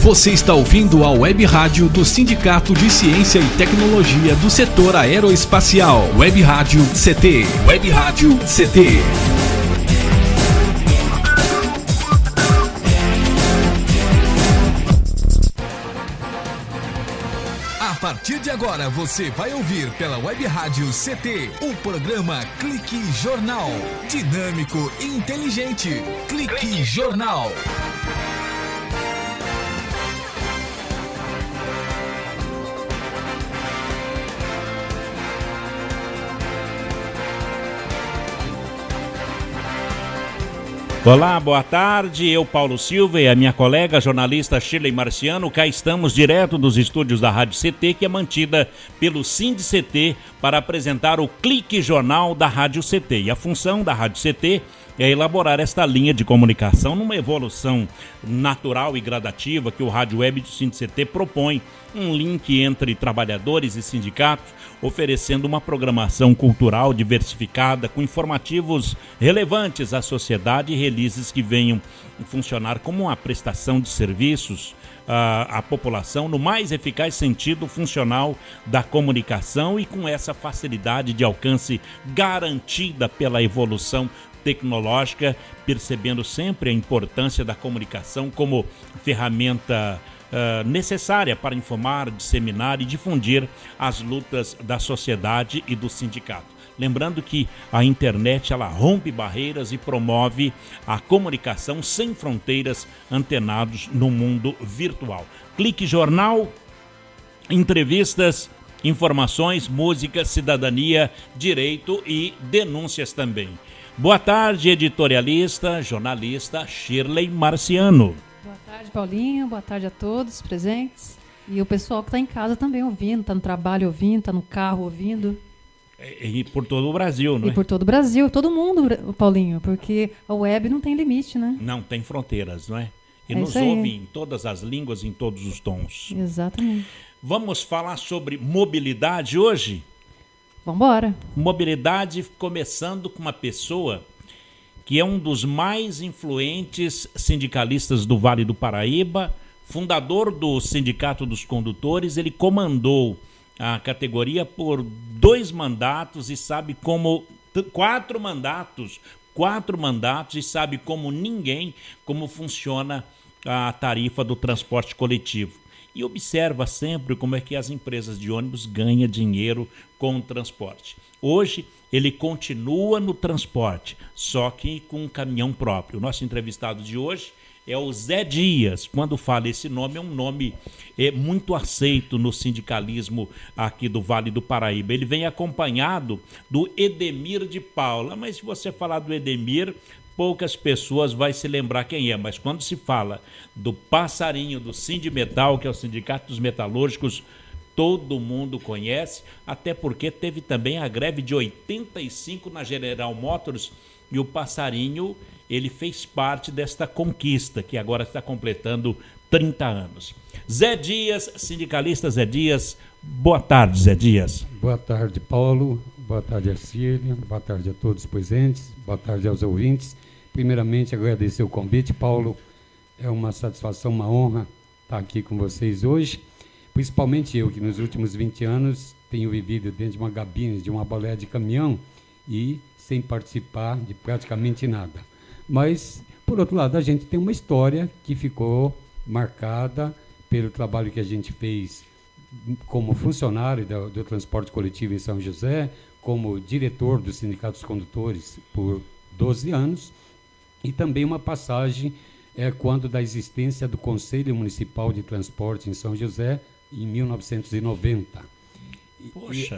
Você está ouvindo a Web Rádio do Sindicato de Ciência e Tecnologia do Setor Aeroespacial. Web Rádio CT. Web Rádio CT. A partir de agora você vai ouvir pela Web Rádio CT o programa Clique Jornal. Dinâmico e inteligente. Clique Jornal. Olá, boa tarde. Eu, Paulo Silva, e a minha colega jornalista Shirley Marciano, cá estamos direto dos estúdios da Rádio CT, que é mantida pelo SINDI-CT para apresentar o Clique Jornal da Rádio CT. E a função da Rádio CT é elaborar esta linha de comunicação numa evolução natural e gradativa que o Rádio Web do SINDI-CT propõe, um link entre trabalhadores e sindicatos, oferecendo uma programação cultural diversificada com informativos relevantes à sociedade e releases que venham funcionar como uma prestação de serviços à população no mais eficaz sentido funcional da comunicação e com essa facilidade de alcance garantida pela evolução tecnológica, percebendo sempre a importância da comunicação como ferramenta necessária para informar, disseminar e difundir as lutas da sociedade e do sindicato. Lembrando que a internet ela rompe barreiras e promove a comunicação sem fronteiras, antenados no mundo virtual. Clique Jornal, entrevistas, informações, música, cidadania, direito e denúncias também. Boa tarde, editorialista, jornalista Shirley Marciano. Boa tarde, Paulinho. Boa tarde a todos presentes. E o pessoal que está em casa também ouvindo, está no trabalho ouvindo, está no carro ouvindo. E por todo o Brasil, não é? E por todo o Brasil, todo mundo, Paulinho, porque a web não tem limite, né? Não tem fronteiras, não é? E nos ouve em todas as línguas, em todos os tons. Exatamente. Vamos falar sobre mobilidade hoje? Vamos embora. Mobilidade, começando com uma pessoa que é um dos mais influentes sindicalistas do Vale do Paraíba, fundador do Sindicato dos Condutores. Ele comandou a categoria por 2 mandatos e sabe como... 4 mandatos e sabe como ninguém como funciona a tarifa do transporte coletivo. E observa sempre como é que as empresas de ônibus ganham dinheiro com o transporte. Hoje, ele continua no transporte, só que com um caminhão próprio. O nosso entrevistado de hoje é o Zé Dias. Quando fala esse nome, é um nome muito aceito no sindicalismo aqui do Vale do Paraíba. Ele vem acompanhado do Edemir de Paula. Mas se você falar do Edemir, poucas pessoas vão se lembrar quem é. Mas quando se fala do Passarinho, do Sindimetal, que é o Sindicato dos Metalúrgicos, todo mundo conhece, até porque teve também a greve de 85 na General Motors e o Passarinho, ele fez parte desta conquista, que agora está completando 30 anos. Zé Dias, sindicalista Zé Dias, boa tarde, Zé Dias. Boa tarde, Paulo, boa tarde, Arcílio, boa tarde a todos os presentes, boa tarde aos ouvintes. Primeiramente, agradecer o convite, Paulo, é uma satisfação, uma honra estar aqui com vocês hoje. Principalmente eu, que nos últimos 20 anos tenho vivido dentro de uma gabine, de uma boleia de caminhão e sem participar de praticamente nada. Mas, por outro lado, a gente tem uma história que ficou marcada pelo trabalho que a gente fez como funcionário do transporte coletivo em São José, como diretor do Sindicato dos Condutores por 12 anos, e também uma passagem quando da existência do Conselho Municipal de Transporte em São José, em 1990.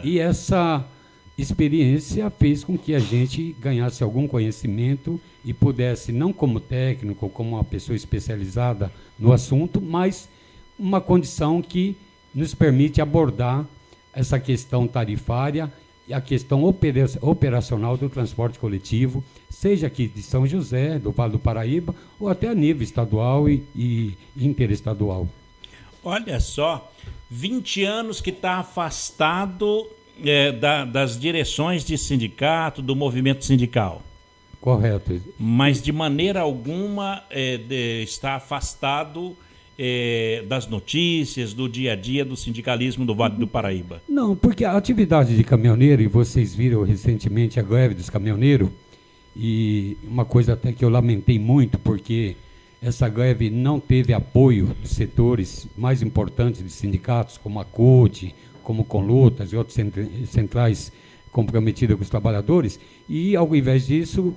E essa experiência fez com que a gente ganhasse algum conhecimento e pudesse, não como técnico, como uma pessoa especializada no assunto, mas uma condição que nos permite abordar essa questão tarifária e a questão operacional do transporte coletivo, seja aqui de São José, do Vale do Paraíba, ou até a nível estadual e interestadual. Olha só, 20 anos que está afastado das direções de sindicato, do movimento sindical. Correto. Mas de maneira alguma está afastado das notícias, do dia a dia do sindicalismo do Vale do Paraíba? Não, porque a atividade de caminhoneiro, e vocês viram recentemente a greve dos caminhoneiros, e uma coisa até que eu lamentei muito, porque essa greve não teve apoio dos setores mais importantes de sindicatos, como a CUT, como Conlutas e outras centrais comprometidas com os trabalhadores, e ao invés disso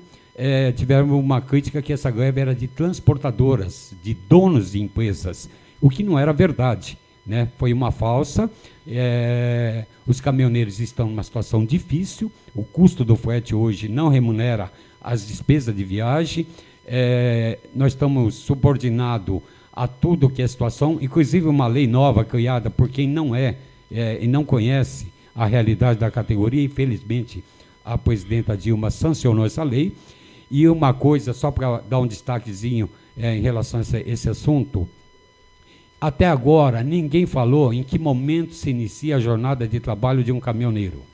tiveram uma crítica que essa greve era de transportadoras, de donos de empresas, o que não era verdade, né? Foi uma falsa. Os caminhoneiros estão numa situação difícil, o custo do frete hoje não remunera as despesas de viagem, nós estamos subordinados a tudo que é situação, inclusive uma lei nova criada por quem não e não conhece a realidade da categoria. Infelizmente, a presidenta Dilma sancionou essa lei. E uma coisa, só para dar um destaquezinho em relação a esse assunto, até agora ninguém falou em que momento se inicia a jornada de trabalho de um caminhoneiro.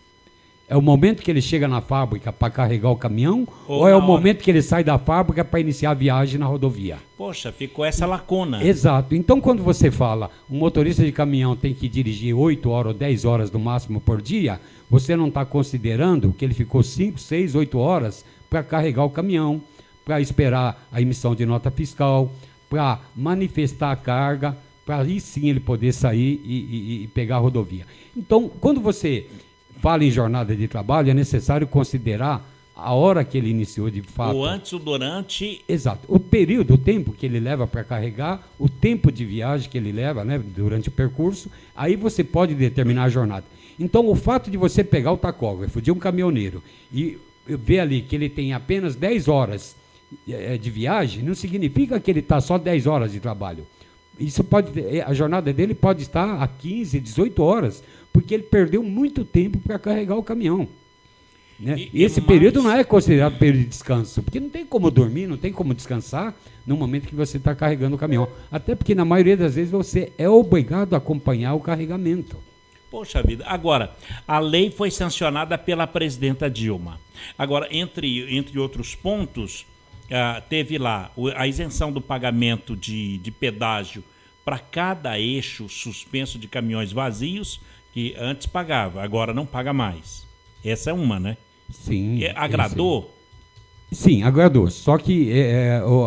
É o momento que ele chega na fábrica para carregar o caminhão ou é o momento que ele sai da fábrica para iniciar a viagem na rodovia? Poxa, ficou essa lacuna. Exato. Então, quando você fala um motorista de caminhão tem que dirigir 8 horas ou 10 horas no máximo por dia, você não está considerando que ele ficou 5, 6, 8 horas para carregar o caminhão, para esperar a emissão de nota fiscal, para manifestar a carga, para aí sim ele poder sair e pegar a rodovia. Então, quando você fala em jornada de trabalho, é necessário considerar a hora que ele iniciou de fato. O antes, o durante. Exato. O período, o tempo que ele leva para carregar, o tempo de viagem que ele leva, né, durante o percurso, aí você pode determinar a jornada. Então, o fato de você pegar o tacógrafo de um caminhoneiro e ver ali que ele tem apenas 10 horas de viagem, não significa que ele está só 10 horas de trabalho. Isso a jornada dele pode estar a 15, 18 horas, porque ele perdeu muito tempo para carregar o caminhão. Né? E esse período não é considerado período de descanso, porque não tem como dormir, não tem como descansar no momento que você está carregando o caminhão. Até porque, na maioria das vezes, você é obrigado a acompanhar o carregamento. Poxa vida. Agora, a lei foi sancionada pela presidenta Dilma. Agora, entre outros pontos, teve lá a isenção do pagamento de pedágio para cada eixo suspenso de caminhões vazios, que antes pagava, agora não paga mais. Essa é uma, né? Sim. Agradou? Sim, agradou. Só que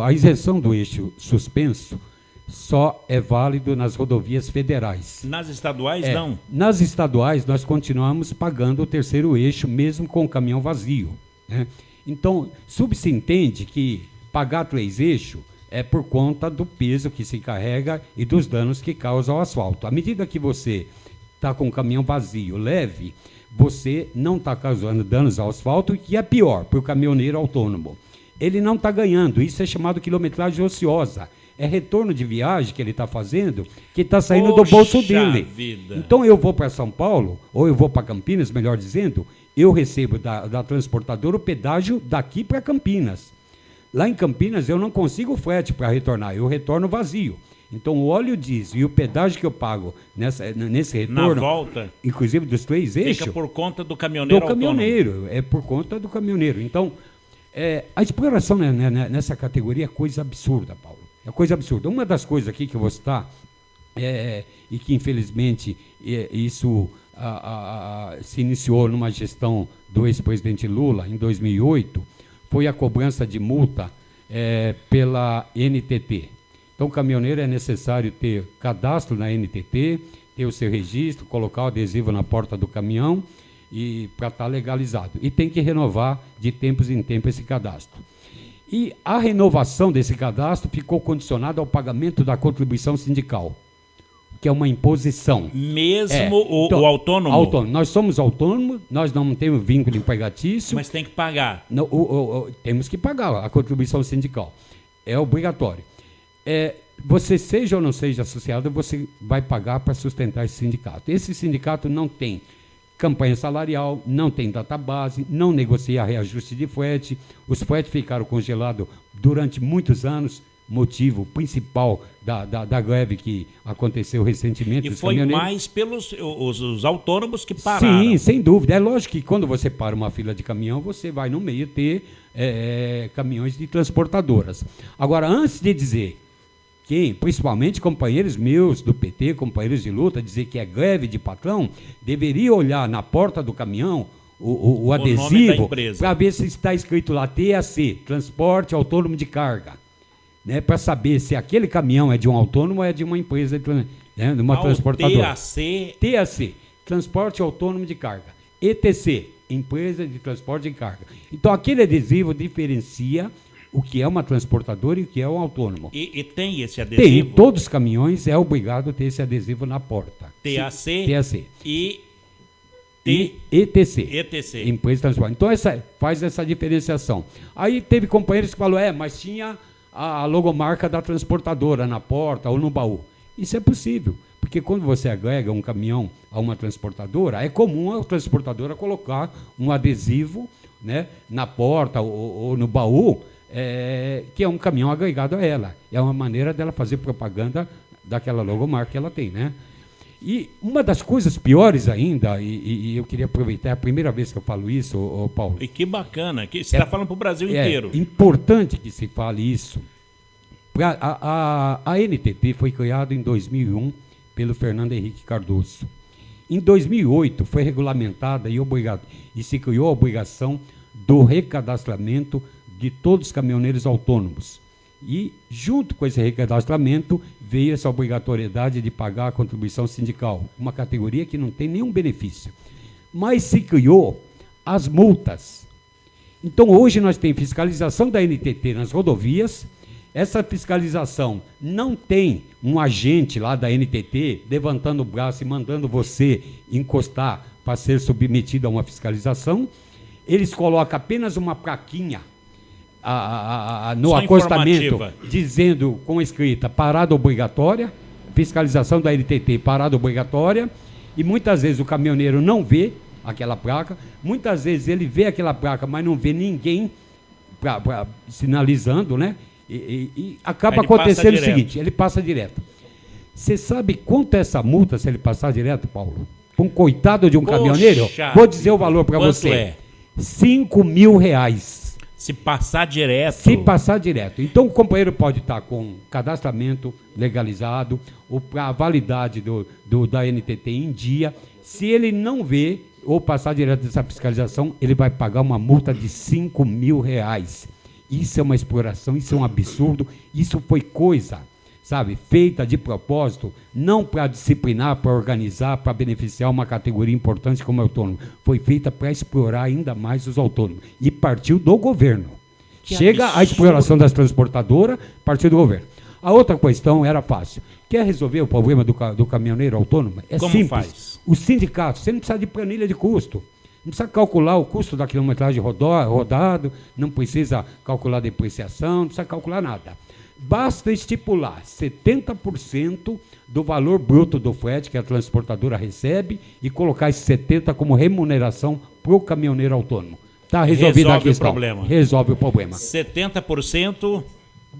a isenção do eixo suspenso só é válido nas rodovias federais. Nas estaduais, não? Nas estaduais, nós continuamos pagando o terceiro eixo, mesmo com o caminhão vazio. Né? Então, subsentende que pagar 3 eixos é por conta do peso que se carrega e dos danos que causa ao asfalto. À medida que você está com o caminhão vazio, leve, você não está causando danos ao asfalto, e que é pior para o caminhoneiro autônomo. Ele não está ganhando, isso é chamado quilometragem ociosa. É retorno de viagem que ele está fazendo, que está saindo do bolso dele. Vida. Então eu vou para São Paulo, ou eu vou para Campinas, melhor dizendo, eu recebo da transportadora o pedágio daqui para Campinas. Lá em Campinas eu não consigo frete para retornar, eu retorno vazio. Então o óleo diesel e o pedágio que eu pago nesse retorno, na volta, inclusive dos 3 eixos, fica por conta do caminhoneiro autônomo. É por conta do caminhoneiro. Então, a exploração nessa categoria é coisa absurda, Paulo. É coisa absurda. Uma das coisas aqui que eu vou citar, e que infelizmente isso se iniciou numa gestão do ex-presidente Lula em 2008, foi a cobrança de multa pela NTT. Então, o caminhoneiro é necessário ter cadastro na NTT, ter o seu registro, colocar o adesivo na porta do caminhão para estar legalizado. E tem que renovar de tempos em tempos esse cadastro. E a renovação desse cadastro ficou condicionada ao pagamento da contribuição sindical, que é uma imposição. Mesmo o autônomo? Autônomo. Nós somos autônomos, nós não temos vínculo empregatício. Mas tem que pagar. Não, temos que pagar a contribuição sindical. É obrigatório. Você seja ou não seja associado, você vai pagar para sustentar esse sindicato. Esse sindicato não tem campanha salarial, não tem database, não negocia reajuste de frete. Os fretes ficaram congelados durante muitos anos, motivo principal da greve que aconteceu recentemente. E foi mais pelos os autônomos que pararam. Sim, sem dúvida. É lógico que quando você para uma fila de caminhão, você vai no meio ter caminhões de transportadoras. Agora, antes de dizer quem? Principalmente companheiros meus do PT, companheiros de luta, dizer que é greve de patrão, deveria olhar na porta do caminhão o adesivo para ver se está escrito lá TAC, Transporte Autônomo de Carga, né, para saber se aquele caminhão é de um autônomo ou é de uma empresa, né, de uma transportadora. TAC, Transporte Autônomo de Carga. ETC, Empresa de Transporte de Carga. Então, aquele adesivo diferencia o que é uma transportadora e o que é um autônomo. E tem esse adesivo? Tem, todos os caminhões é obrigado a ter esse adesivo na porta. TAC e ETC. ETC. Empresa de Transporte. Então, faz essa diferenciação. Aí teve companheiros que falaram, mas tinha a logomarca da transportadora na porta ou no baú. Isso é possível, porque quando você agrega um caminhão a uma transportadora, é comum a transportadora colocar um adesivo, né, na porta ou no baú, que é um caminhão agregado a ela. É uma maneira dela fazer propaganda daquela logomarca que ela tem, né? E uma das coisas piores ainda, e eu queria aproveitar, é a primeira vez que eu falo isso, Paulo. E que bacana, que você está falando para o Brasil inteiro. É importante que se fale isso. A NTT foi criada em 2001 pelo Fernando Henrique Cardoso. Em 2008 foi regulamentada e se criou a obrigação do recadastramento de todos os caminhoneiros autônomos. E, junto com esse recadastramento, veio essa obrigatoriedade de pagar a contribuição sindical, uma categoria que não tem nenhum benefício. Mas se criou as multas. Então, hoje nós temos fiscalização da NTT nas rodovias. Essa fiscalização não tem um agente lá da NTT levantando o braço e mandando você encostar para ser submetido a uma fiscalização. Eles colocam apenas uma plaquinha no acostamento, dizendo com escrita parada obrigatória, fiscalização da NTT, parada obrigatória, e muitas vezes o caminhoneiro não vê aquela placa, muitas vezes ele vê aquela placa, mas não vê ninguém sinalizando, né? E acaba acontecendo o seguinte, ele passa direto. Você sabe quanto é essa multa se ele passar direto, Paulo? Um coitado de um caminhoneiro? Vou dizer o valor para você. É? R$5.000. Se passar direto. Se passar direto. Então o companheiro pode estar com cadastramento legalizado, a validade da NTT em dia. Se ele não vê ou passar direto dessa fiscalização, ele vai pagar uma multa de R$5.000. Isso é uma exploração, isso é um absurdo, isso foi coisa, sabe, feita de propósito, não para disciplinar, para organizar, para beneficiar uma categoria importante como é o autônomo. Foi feita para explorar ainda mais os autônomos. E partiu do governo. Chega a exploração das transportadoras, partiu do governo. A outra questão era fácil. Quer resolver o problema do caminhoneiro autônomo? É como simples. Faz? O sindicato, você não precisa de planilha de custo. Não precisa calcular o custo da quilometragem rodado, não precisa calcular a depreciação, não precisa calcular nada. Basta estipular 70% do valor bruto do frete que a transportadora recebe e colocar esse 70% como remuneração para o caminhoneiro autônomo. Está resolvida a questão. Resolve o problema. 70%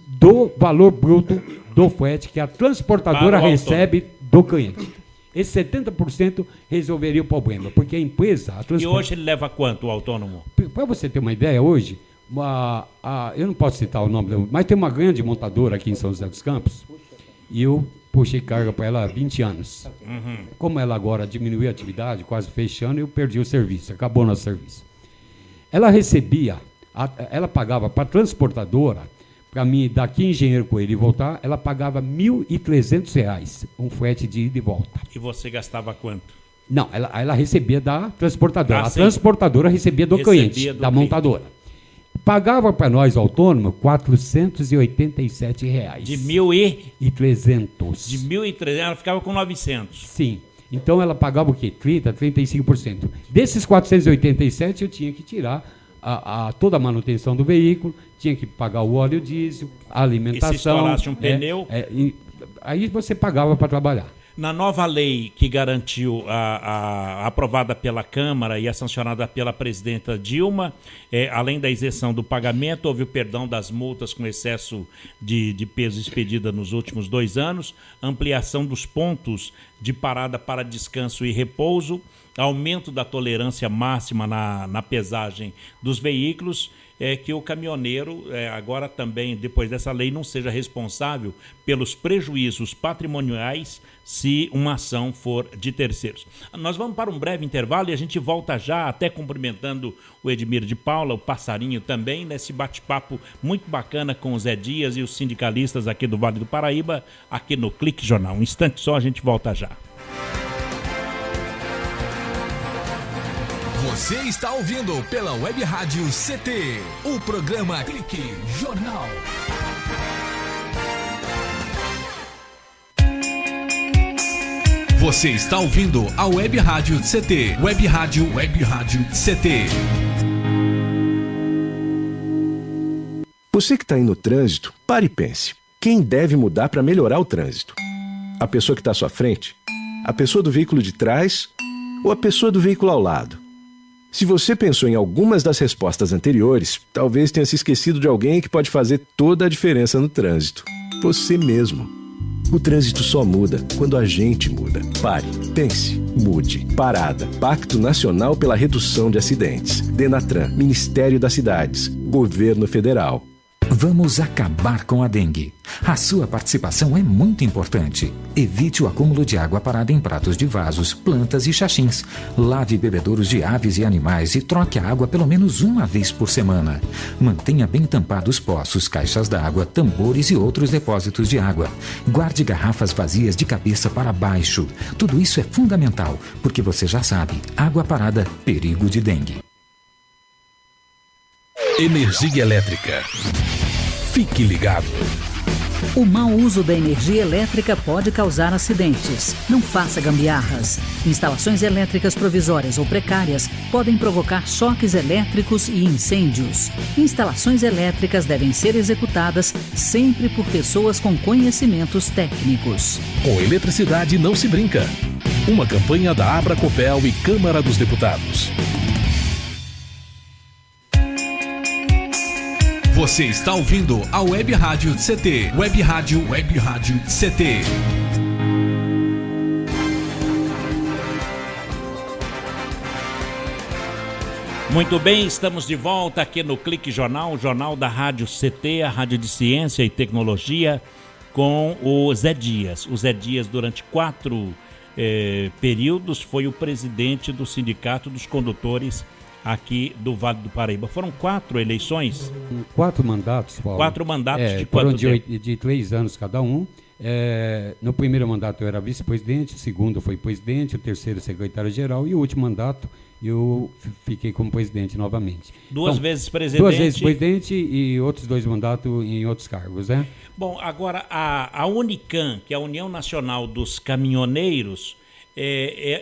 do valor bruto do frete que a transportadora recebe do cliente. Esse 70% resolveria o problema, porque a empresa... E hoje ele leva quanto, o autônomo? Para você ter uma ideia, hoje, eu não posso citar o nome, mas tem uma grande montadora aqui em São José dos Campos, e eu puxei carga para ela há 20 anos. Uhum. Como ela agora diminuiu a atividade, quase fechando, eu perdi o serviço, acabou nosso serviço. Ela recebia, ela pagava para a transportadora, para mim, daqui em Engenheiro Coelho e voltar, ela pagava R$1.300, um frete de ida e volta. E você gastava quanto? Não, ela recebia da transportadora. A transportadora recebia do cliente, da montadora. Pagava para nós, autônomo, R$487. De 1.300. De 1.300, ela ficava com 900. Sim. Então ela pagava o quê? 30%, 35%. Desses 487 eu tinha que tirar toda a manutenção do veículo, tinha que pagar o óleo diesel, a alimentação. E se estourasse um pneu? Aí você pagava para trabalhar. Na nova lei que garantiu, aprovada pela Câmara e sancionada pela presidenta Dilma, além da isenção do pagamento, houve o perdão das multas com excesso de peso expedida nos últimos 2 anos, ampliação dos pontos de parada para descanso e repouso, aumento da tolerância máxima na pesagem dos veículos, que o caminhoneiro agora também, depois dessa lei, não seja responsável pelos prejuízos patrimoniais se uma ação for de terceiros. Nós vamos para um breve intervalo e a gente volta já, até cumprimentando o Edmir de Paula, o Passarinho também, nesse bate-papo muito bacana com o Zé Dias e os sindicalistas aqui do Vale do Paraíba, aqui no Clique Jornal. Um instante só, a gente volta já. Você está ouvindo pela Web Rádio CT, o programa Clique Jornal. Você está ouvindo a Web Rádio CT, Web Rádio CT. Você que está aí no trânsito, pare e pense. Quem deve mudar para melhorar o trânsito? A pessoa que está à sua frente? A pessoa do veículo de trás? Ou a pessoa do veículo ao lado? Se você pensou em algumas das respostas anteriores, talvez tenha se esquecido de alguém que pode fazer toda a diferença no trânsito. Você mesmo. O trânsito só muda quando a gente muda. Pare, pense, mude. Parada. Pacto Nacional pela Redução de Acidentes. Denatran, Ministério das Cidades, Governo Federal. Vamos acabar com a dengue. A sua participação é muito importante. Evite o acúmulo de água parada em pratos de vasos, plantas e xaxins. Lave bebedouros de aves e animais e troque a água pelo menos uma vez por semana. Mantenha bem tampados poços, caixas d'água, tambores e outros depósitos de água. Guarde garrafas vazias de cabeça para baixo. Tudo isso é fundamental, porque você já sabe, água parada, perigo de dengue. Energia elétrica. Fique ligado. O mau uso da energia elétrica pode causar acidentes. Não faça gambiarras. Instalações elétricas provisórias ou precárias podem provocar choques elétricos e incêndios. Instalações elétricas devem ser executadas sempre por pessoas com conhecimentos técnicos. Com eletricidade não se brinca. Uma campanha da Abracopel e Câmara dos Deputados. Você está ouvindo a Web Rádio CT. Web Rádio CT. Muito bem, estamos de volta aqui no Clique Jornal, o jornal da Rádio CT, a Rádio de Ciência e Tecnologia, com o Zé Dias. O Zé Dias, durante 4 períodos, foi o presidente do Sindicato dos Condutores aqui do Vale do Paraíba. Foram 4 eleições? 4 mandatos, Paulo. 4 mandatos de quanto tempo? De 3 anos cada um. No primeiro mandato eu era vice-presidente, o segundo foi presidente, o terceiro secretário-geral e o último mandato eu fiquei como presidente novamente. Duas vezes presidente? 2 vezes presidente e outros 2 mandatos em outros cargos, né? Bom, agora a Unicam, que é a União Nacional dos Caminhoneiros,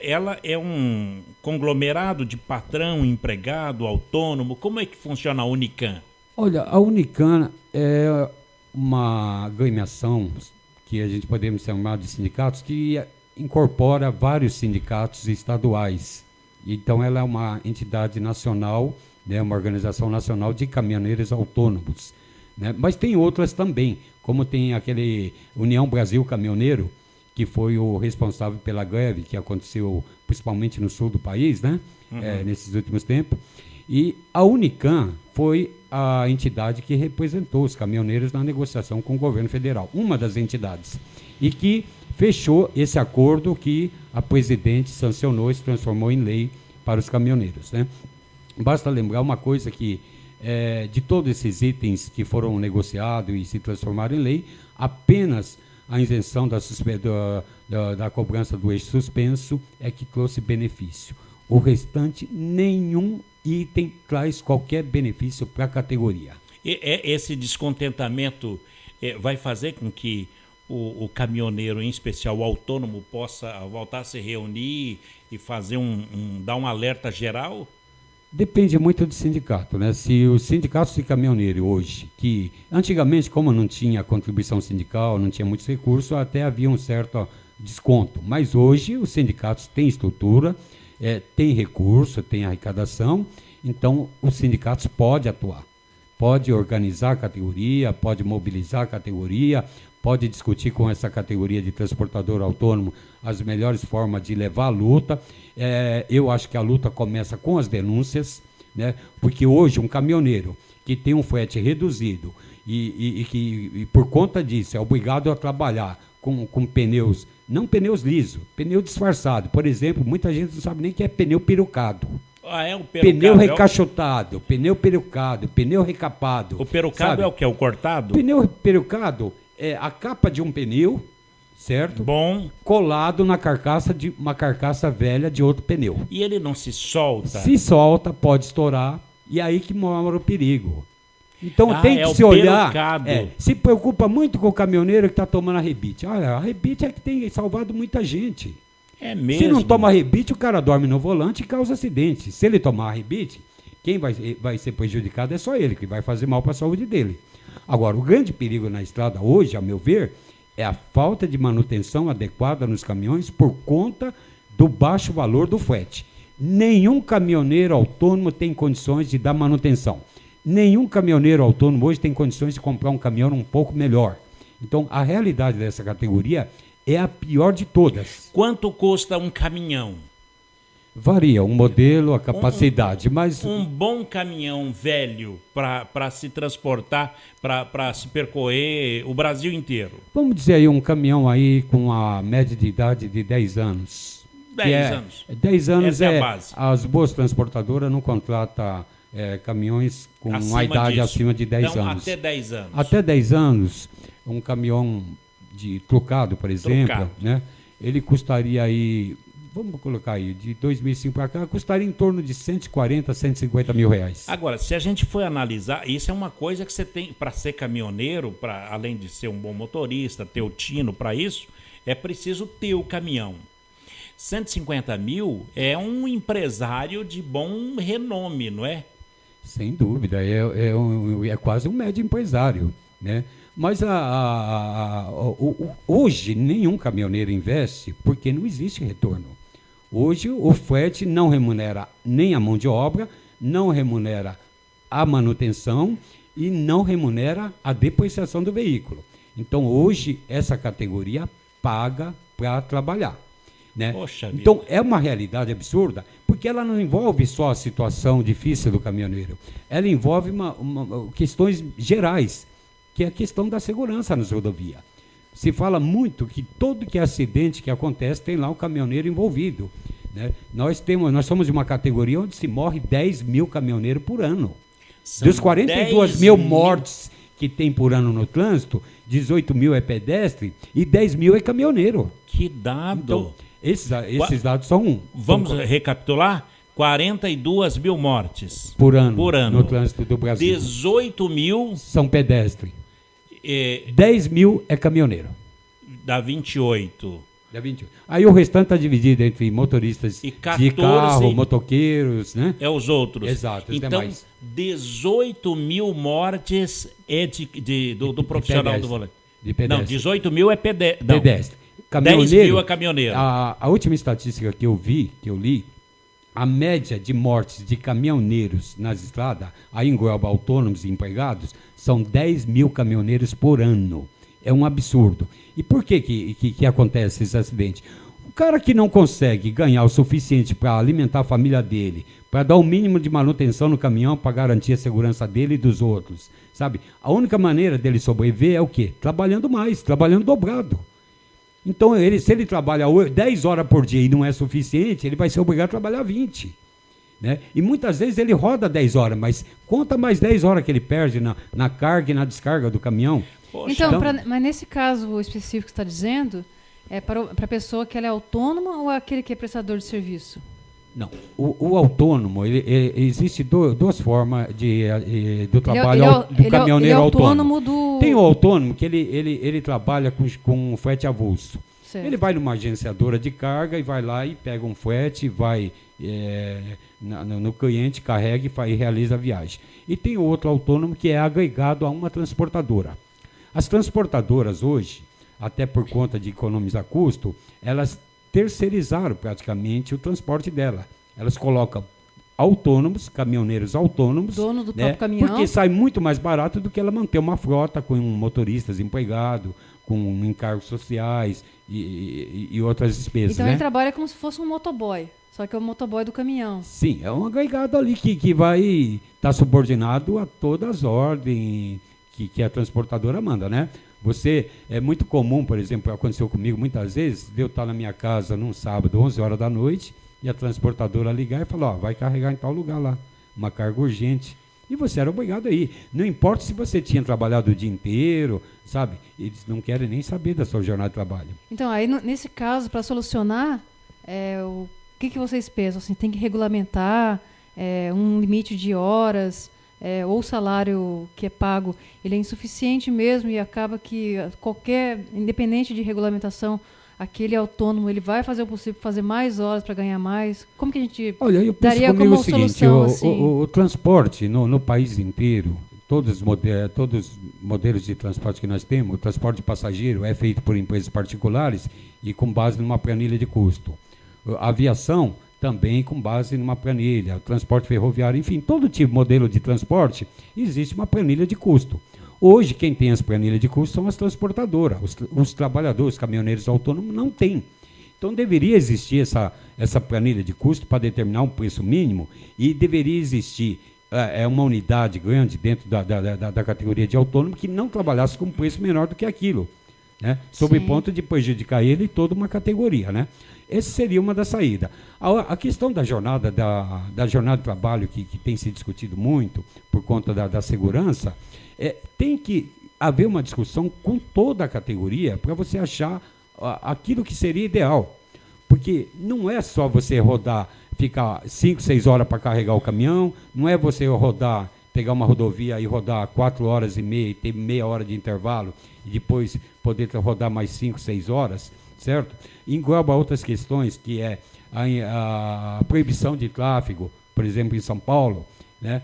ela é um conglomerado de patrão, empregado, autônomo. Como é que funciona a Unicam? Olha, a Unicam é uma agremiação que a gente podemos chamar de sindicatos que incorpora vários sindicatos estaduais. Então ela é uma entidade nacional, né, uma organização nacional de caminhoneiros autônomos, né? Mas tem outras também, como tem aquele União Brasil Caminhoneiro, que foi o responsável pela greve que aconteceu principalmente no sul do país, né? Nesses últimos tempos. E a Unicam foi a entidade que representou os caminhoneiros na negociação com o governo federal, uma das entidades, e que fechou esse acordo que a presidente sancionou e se transformou em lei para os caminhoneiros, né? Basta lembrar uma coisa que, de todos esses itens que foram negociados e se transformaram em lei, apenas a isenção da cobrança do eixo suspenso é que trouxe benefício. O restante, nenhum item traz qualquer benefício para a categoria. Esse descontentamento vai fazer com que o caminhoneiro, em especial o autônomo, possa voltar a se reunir e fazer dar um alerta geral? Depende muito do sindicato, né? Se os sindicatos de caminhoneiro hoje, que antigamente, como não tinha contribuição sindical, não tinha muitos recursos, até havia um certo desconto. Mas hoje os sindicatos têm estrutura, têm recurso, têm arrecadação, então os sindicatos podem atuar. pode organizar a categoria, pode mobilizar a categoria, pode discutir com essa categoria de transportador autônomo as melhores formas de levar a luta. Eu acho que a luta começa com as denúncias, né? Porque hoje um caminhoneiro que tem um frete reduzido e que por conta disso é obrigado a trabalhar com pneus, não pneus lisos, pneu disfarçado. Por exemplo, muita gente não sabe nem que é pneu perucado. O pneu recachotado, pneu perucado, pneu recapado. O perucado, sabe? É o que? O cortado? Pneu perucado é a capa de um pneu, certo? Bom. Colado na carcaça de uma carcaça velha de outro pneu. E ele não se solta? Se solta, pode estourar, e é aí que mora o perigo. Então tem que se olhar. Se preocupa muito com o caminhoneiro que está tomando a rebite. Olha, a rebite é que tem salvado muita gente. É mesmo? Se não toma rebite, o cara dorme no volante e causa acidente. Se ele tomar rebite, quem vai ser prejudicado é só ele, que vai fazer mal para a saúde dele. Agora, o grande perigo na estrada hoje, a meu ver, é a falta de manutenção adequada nos caminhões por conta do baixo valor do frete. Nenhum caminhoneiro autônomo tem condições de dar manutenção. Nenhum caminhoneiro autônomo hoje tem condições de comprar um caminhão um pouco melhor. Então, a realidade dessa categoria é a pior de todas. Quanto custa um caminhão? Varia, o modelo, a capacidade, mas... Um bom caminhão velho para se transportar, para se percorrer o Brasil inteiro. Vamos dizer aí um caminhão aí com a média de idade de 10 anos. 10 anos. 10 anos é a base. As boas transportadoras não contratam caminhões com uma idade acima de 10 anos. Até 10 anos. Até 10 anos, um caminhão trucado, por exemplo, né? Ele custaria aí, vamos colocar aí, de 2005 para cá, custaria em torno de 140, 150 mil reais. Agora, se a gente for analisar, isso é uma coisa que você tem, para ser caminhoneiro, além de ser um bom motorista, ter o tino para isso, é preciso ter o caminhão. 150 mil é um empresário de bom renome, não é? Sem dúvida, é quase um médio empresário, né? Mas hoje nenhum caminhoneiro investe porque não existe retorno. Hoje o frete não remunera nem a mão de obra, não remunera a manutenção e não remunera a depreciação do veículo. Então hoje essa categoria paga para trabalhar. Né? Então é uma realidade absurda, porque ela não envolve só a situação difícil do caminhoneiro, ela envolve questões gerais, que é a questão da segurança nas rodovias. Se fala muito que todo acidente que acontece tem lá um caminhoneiro envolvido. Né? Nós somos de uma categoria onde se morre 10 mil caminhoneiros por ano. Dos 42 mil mortes que tem por ano no trânsito, 18 mil é pedestre e 10 mil é caminhoneiro. Que dado! Então, esses dados são... Vamos recapitular? 42 mil mortes por ano no trânsito do Brasil. 18 mil... são pedestre. 10 mil é caminhoneiro. Dá 28. Aí o restante está dividido entre motoristas de carro, motoqueiros, né? É os outros. Exato, os então, demais. 18 mil mortes do profissional do volante. De pedestre. Não, 18 mil é pedestre. 10 mil é caminhoneiro. A última estatística que eu li, a média de mortes de caminhoneiros nas estradas, aí engloba autônomos e empregados, são 10 mil caminhoneiros por ano. É um absurdo. E por que acontece esse acidente? O cara que não consegue ganhar o suficiente para alimentar a família dele, para dar o mínimo de manutenção no caminhão, para garantir a segurança dele e dos outros, sabe? A única maneira dele sobreviver é o quê? Trabalhando mais, trabalhando dobrado. Então, se ele trabalha 10 horas por dia e não é suficiente, ele vai ser obrigado a trabalhar 20. Né? E muitas vezes ele roda 10 horas, mas conta mais 10 horas que ele perde na carga e na descarga do caminhão. Poxa. Então, mas nesse caso específico que você está dizendo, é para a pessoa que ela é autônoma ou aquele que é prestador de serviço? Não, o autônomo, existe duas formas do trabalho do caminhoneiro ele é autônomo. Do... Tem o autônomo que ele trabalha com frete avulso. Certo. Ele vai numa agenciadora de carga e vai lá e pega um frete, vai no cliente, carrega e realiza a viagem. E tem outro autônomo que é agregado a uma transportadora. As transportadoras hoje, até por conta de economizar custo, elas terceirizaram praticamente o transporte dela. Elas colocam autônomos, caminhoneiros autônomos. Dono do próprio caminhão. Porque sai muito mais barato do que ela manter uma frota com motoristas empregados, com encargos sociais e outras despesas. Então né? ele trabalha como se fosse um motoboy, só que é o motoboy do caminhão. Sim, é um agregado ali que vai estar subordinado a todas as ordens que a transportadora manda, né? É muito comum, por exemplo, aconteceu comigo muitas vezes, de eu estar na minha casa num sábado, 11 horas da noite, e a transportadora ligar e falar, vai carregar em tal lugar lá, uma carga urgente. E você era obrigado a ir. Não importa se você tinha trabalhado o dia inteiro, sabe? Eles não querem nem saber da sua jornada de trabalho. Então, aí nesse caso, para solucionar, o que vocês pensam? Assim, tem que regulamentar um limite de horas, ou o salário que é pago, ele é insuficiente mesmo e acaba que independente de regulamentação, aquele autônomo, ele vai fazer o possível para fazer mais horas para ganhar mais? Como que a gente daria como o seguinte, solução assim? O transporte no país inteiro, todos os modelos de transporte que nós temos, o transporte passageiro é feito por empresas particulares e com base numa planilha de custo. A aviação também com base numa planilha, o transporte ferroviário, enfim, todo tipo de modelo de transporte, existe uma planilha de custo. Hoje, quem tem as planilhas de custo são as transportadoras. Os trabalhadores, os caminhoneiros autônomos, não têm. Então, deveria existir essa planilha de custo para determinar um preço mínimo e deveria existir uma unidade grande dentro da categoria de autônomo que não trabalhasse com um preço menor do que aquilo, né? Sob o ponto de prejudicar ele e toda uma categoria, né? Essa seria uma das saídas. A questão da jornada, da jornada de trabalho que tem se discutido muito por conta da segurança, tem que haver uma discussão com toda a categoria para você achar aquilo que seria ideal. Porque não é só você ficar 5, 6 horas para carregar o caminhão, não é você pegar uma rodovia e rodar 4 horas e meia e ter meia hora de intervalo e depois poder rodar mais 5, 6 horas, certo? Engloba outras questões, que é a proibição de tráfego, por exemplo, em São Paulo, né?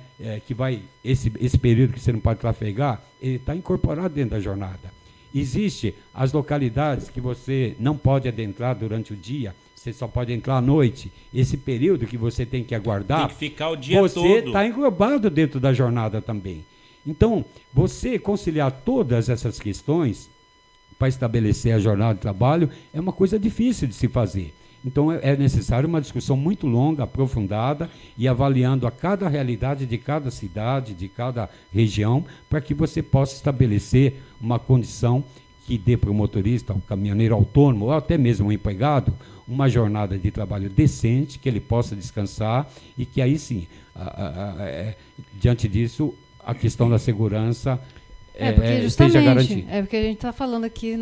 Que esse período que você não pode trafegar, ele está incorporado dentro da jornada. Existem as localidades que você não pode adentrar durante o dia, você só pode entrar à noite. Esse período que você tem que aguardar, tem que ficar o dia todo. Você está englobado dentro da jornada também. Então, você conciliar todas essas questões para estabelecer a jornada de trabalho é uma coisa difícil de se fazer. Então, é necessário uma discussão muito longa, aprofundada, e avaliando a cada realidade de cada cidade, de cada região, para que você possa estabelecer uma condição que dê para o motorista, o caminhoneiro autônomo, ou até mesmo o empregado, uma jornada de trabalho decente, que ele possa descansar, e que aí sim, diante disso, a questão da segurança esteja garantida. Porque a gente está falando aqui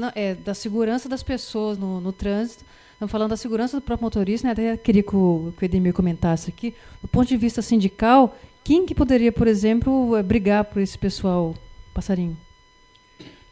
da segurança das pessoas no trânsito. Estamos falando da segurança do próprio motorista, né? Até queria que o Edemir comentasse aqui. Do ponto de vista sindical, quem que poderia, por exemplo, brigar por esse pessoal? Passarinho.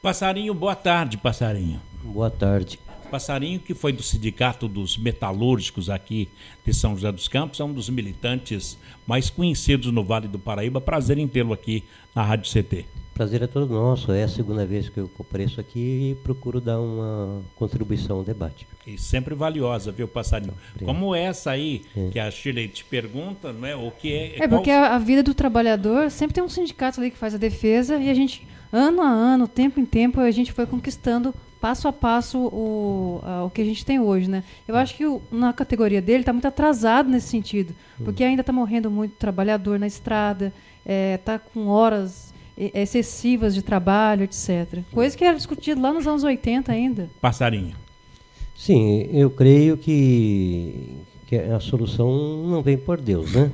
Passarinho, boa tarde, Passarinho. Boa tarde. Passarinho, que foi do Sindicato dos Metalúrgicos aqui de São José dos Campos, é um dos militantes mais conhecidos no Vale do Paraíba. Prazer em tê-lo aqui na Rádio CT. Prazer é todo nosso. É a segunda vez que eu apareço aqui e procuro dar uma contribuição ao debate. E sempre valiosa, viu, Passarinho? Obrigado. Como essa aí, que a Shirley te pergunta, não é? O que é? Porque a vida do trabalhador sempre tem um sindicato ali que faz a defesa e a gente, ano a ano, tempo em tempo, a gente foi conquistando passo a passo o que a gente tem hoje, né? Eu acho que na categoria dele está muito atrasado nesse sentido, porque ainda está morrendo muito trabalhador na estrada, está com horas excessivas de trabalho, etc. Coisa que era discutida lá nos anos 80 ainda. Passarinho. Sim, eu creio que a solução não vem por Deus, né?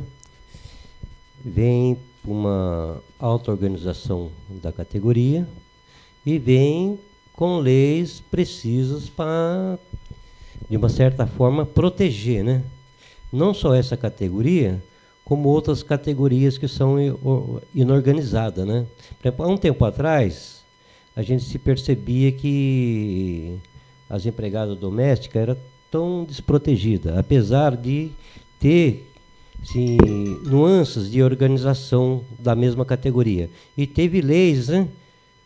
Vem uma auto-organização da categoria e vem com leis precisas para, de uma certa forma, proteger, né? Não só essa categoria, como outras categorias que são inorganizadas, né? Por exemplo, há um tempo atrás, a gente se percebia que as empregadas domésticas eram tão desprotegidas, apesar de ter nuances de organização da mesma categoria. E teve leis, né?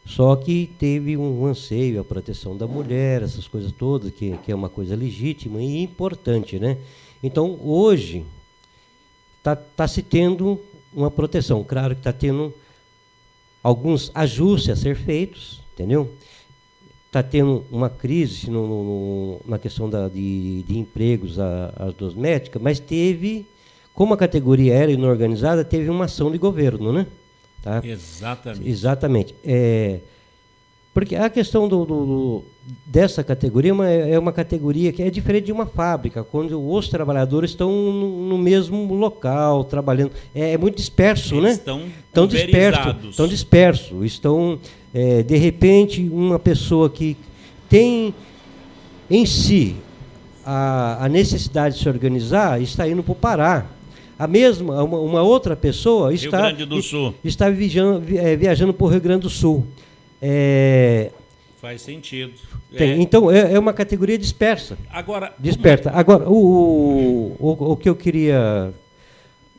Só que teve um anseio à proteção da mulher, essas coisas todas, que é uma coisa legítima e importante, né? Então, hoje, tá se tendo uma proteção. Claro que está tendo alguns ajustes a ser feitos, entendeu? Está tendo uma crise na questão de empregos às dosméticas, mas teve, como a categoria era inorganizada, teve uma ação de governo, né? Tá? Exatamente. Porque a questão dessa categoria é uma categoria que é diferente de uma fábrica, quando os trabalhadores estão no mesmo local, trabalhando. É muito disperso, eles, né? Estão dispersos. Estão, de repente, uma pessoa que tem em si a necessidade de se organizar está indo para o Pará. Uma outra pessoa está viajando para o Rio Grande do Sul. Faz sentido. Então, é uma categoria dispersa. Agora, o que eu queria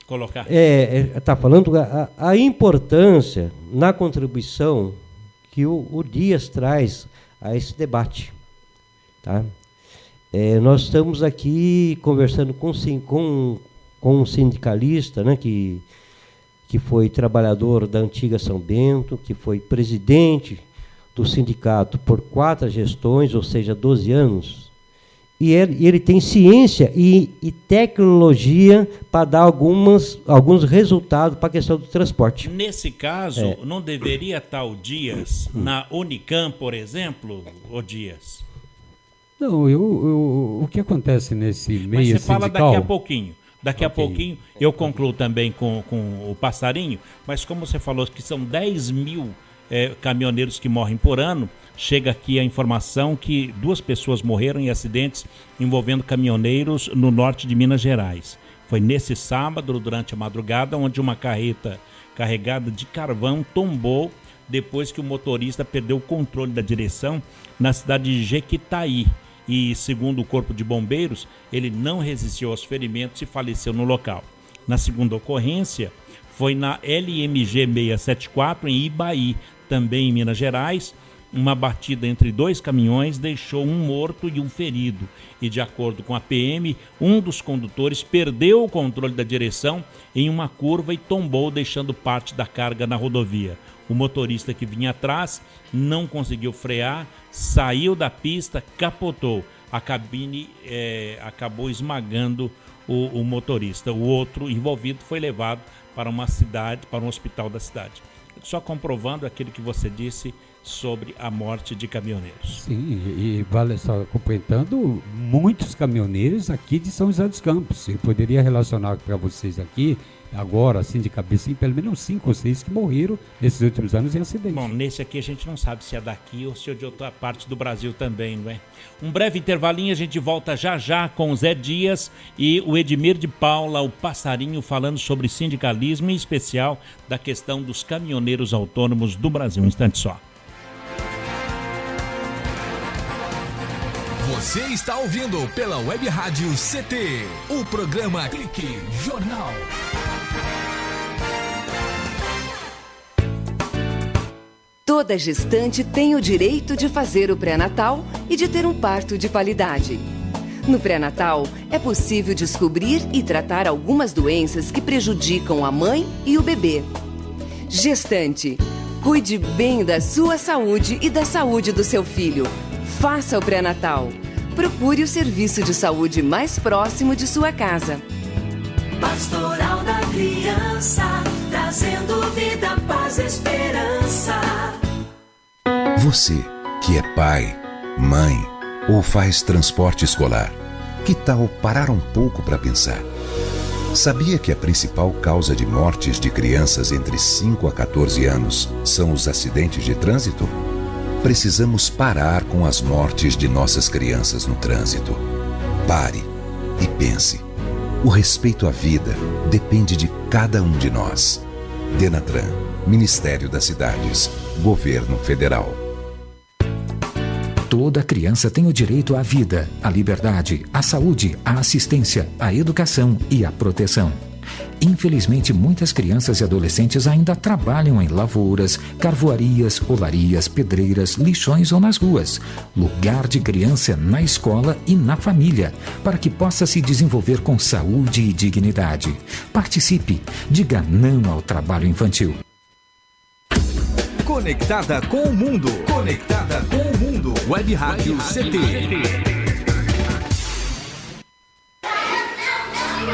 colocar está falando a importância na contribuição que o Dias traz a esse debate. Tá? Nós estamos aqui conversando com um sindicalista, né, que foi trabalhador da antiga São Bento, que foi presidente do sindicato por 4 gestões, ou seja, 12 anos, e ele tem ciência e tecnologia para dar alguns resultados para a questão do transporte. Nesse caso, não deveria estar o Dias na Unicam, por exemplo, o Dias? Não, o que acontece nesse meio sindical... Mas você fala daqui a pouquinho. Daqui a pouquinho eu concluo também com o Passarinho, mas como você falou que são 10 mil caminhoneiros que morrem por ano, chega aqui a informação que 2 pessoas morreram em acidentes envolvendo caminhoneiros no norte de Minas Gerais. Foi nesse sábado, durante a madrugada, onde uma carreta carregada de carvão tombou depois que o motorista perdeu o controle da direção na cidade de Jequitaí. E, segundo o Corpo de Bombeiros, ele não resistiu aos ferimentos e faleceu no local. Na segunda ocorrência, foi na LMG 674, em Ibaí, também em Minas Gerais. Uma batida entre 2 caminhões deixou um morto e um ferido. E, de acordo com a PM, um dos condutores perdeu o controle da direção em uma curva e tombou, deixando parte da carga na rodovia. O motorista que vinha atrás não conseguiu frear, saiu da pista, capotou. A cabine acabou esmagando o motorista. O outro envolvido foi levado para um hospital da cidade. Só comprovando aquilo que você disse sobre a morte de caminhoneiros. Sim, e vale só complementando, muitos caminhoneiros aqui de São José dos Campos. Eu poderia relacionar para vocês aqui, agora, assim, de cabeça, pelo menos 5 ou 6 que morreram nesses últimos anos em acidente. Bom, nesse aqui a gente não sabe se é daqui ou se é de outra parte do Brasil também, não é? Um breve intervalinho, a gente volta já com o Zé Dias e o Edmir de Paula, o Passarinho, falando sobre sindicalismo, em especial da questão dos caminhoneiros autônomos do Brasil. Um instante só. Você está ouvindo pela Web Rádio CT, o programa Clique Jornal. Toda gestante tem o direito de fazer o pré-natal e de ter um parto de qualidade. No pré-natal, é possível descobrir e tratar algumas doenças que prejudicam a mãe e o bebê. Gestante, cuide bem da sua saúde e da saúde do seu filho. Faça o pré-natal. Procure o serviço de saúde mais próximo de sua casa. Pastoral da Criança, trazendo vida, paz e esperança. Você que é pai, mãe ou faz transporte escolar, que tal parar um pouco para pensar? Sabia que a principal causa de mortes de crianças entre 5 a 14 anos são os acidentes de trânsito? Precisamos parar com as mortes de nossas crianças no trânsito. Pare e pense. O respeito à vida depende de cada um de nós. Denatran, Ministério das Cidades, Governo Federal. Toda criança tem o direito à vida, à liberdade, à saúde, à assistência, à educação e à proteção. Infelizmente, muitas crianças e adolescentes ainda trabalham em lavouras, carvoarias, olarias, pedreiras, lixões ou nas ruas. Lugar de criança é na escola e na família, para que possa se desenvolver com saúde e dignidade. Participe, diga não ao trabalho infantil. Conectada com o mundo. Conectada com o mundo. Web Rádio CT.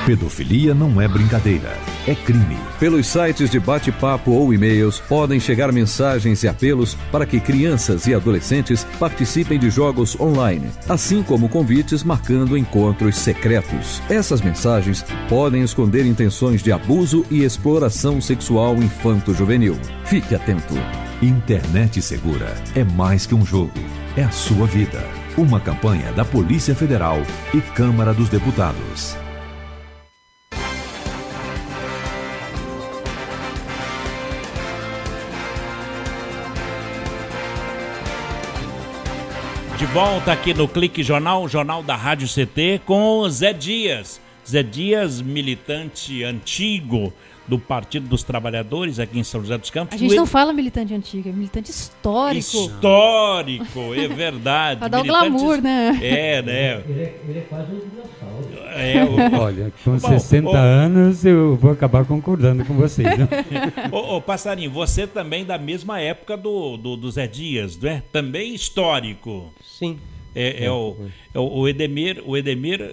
Pedofilia não é brincadeira, é crime. Pelos sites de bate-papo ou e-mails podem chegar mensagens e apelos para que crianças e adolescentes participem de jogos online, assim como convites marcando encontros secretos. Essas mensagens podem esconder intenções de abuso e exploração sexual infanto-juvenil. Fique atento. Internet Segura é mais que um jogo, é a sua vida. Uma campanha da Polícia Federal e Câmara dos Deputados. De volta aqui no Clique Jornal, o Jornal da Rádio CT, com o Zé Dias. Zé Dias, militante antigo do Partido dos Trabalhadores aqui em São José dos Campos. A gente não fala militante antigo, é militante histórico. Histórico, é verdade. Pra dar o glamour, né? É, né? Ele é quase um dinossauro. Olha, com 60 anos eu vou acabar concordando com vocês. Né? Ô, Passarinho, você também da mesma época do Zé Dias, não é? Também histórico. Sim. O Edemir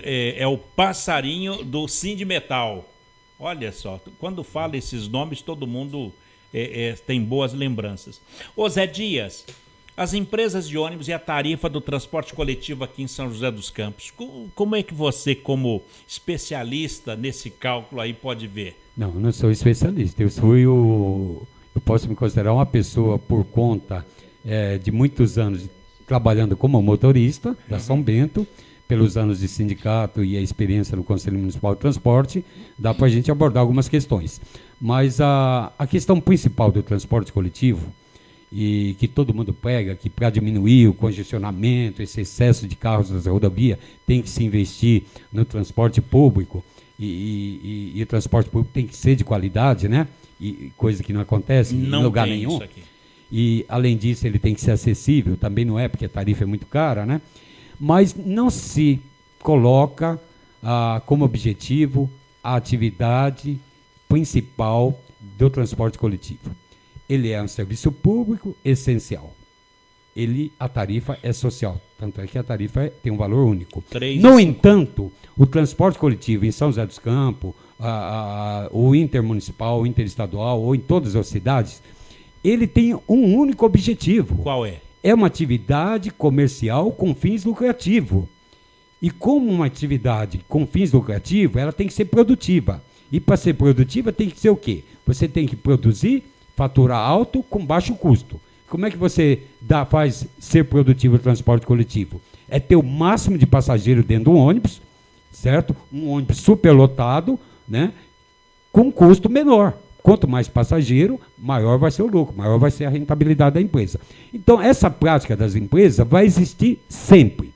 é o Passarinho do Sindimetal. Olha só, quando fala esses nomes, todo mundo tem boas lembranças. Ô Zé Dias, as empresas de ônibus e a tarifa do transporte coletivo aqui em São José dos Campos, como é que você, como especialista nesse cálculo aí, pode ver? Não sou especialista, eu posso me considerar uma pessoa por conta de muitos anos trabalhando como motorista da São Bento, pelos anos de sindicato e a experiência no Conselho Municipal de Transporte, dá para a gente abordar algumas questões. Mas a questão principal do transporte coletivo, e que todo mundo pega, que para diminuir o congestionamento, esse excesso de carros nas rodovias, tem que se investir no transporte público, e o transporte público tem que ser de qualidade, né? E coisa que não acontece em lugar nenhum. E, além disso, ele tem que ser acessível, também não é, porque a tarifa é muito cara, né? Mas não se coloca como objetivo a atividade principal do transporte coletivo. Ele é um serviço público essencial. A tarifa é social, tanto é que a tarifa tem um valor único. No entanto, o transporte coletivo em São José dos Campos, o intermunicipal, o interestadual, ou em todas as cidades, ele tem um único objetivo. Qual é? É uma atividade comercial com fins lucrativos. E como uma atividade com fins lucrativos, ela tem que ser produtiva. E para ser produtiva tem que ser o quê? Você tem que produzir, faturar alto com baixo custo. Como é que você faz ser produtivo o transporte coletivo? É ter o máximo de passageiros dentro do ônibus, certo? Um ônibus superlotado, né? Com custo menor. Quanto mais passageiro, maior vai ser o lucro, maior vai ser a rentabilidade da empresa. Então, essa prática das empresas vai existir sempre.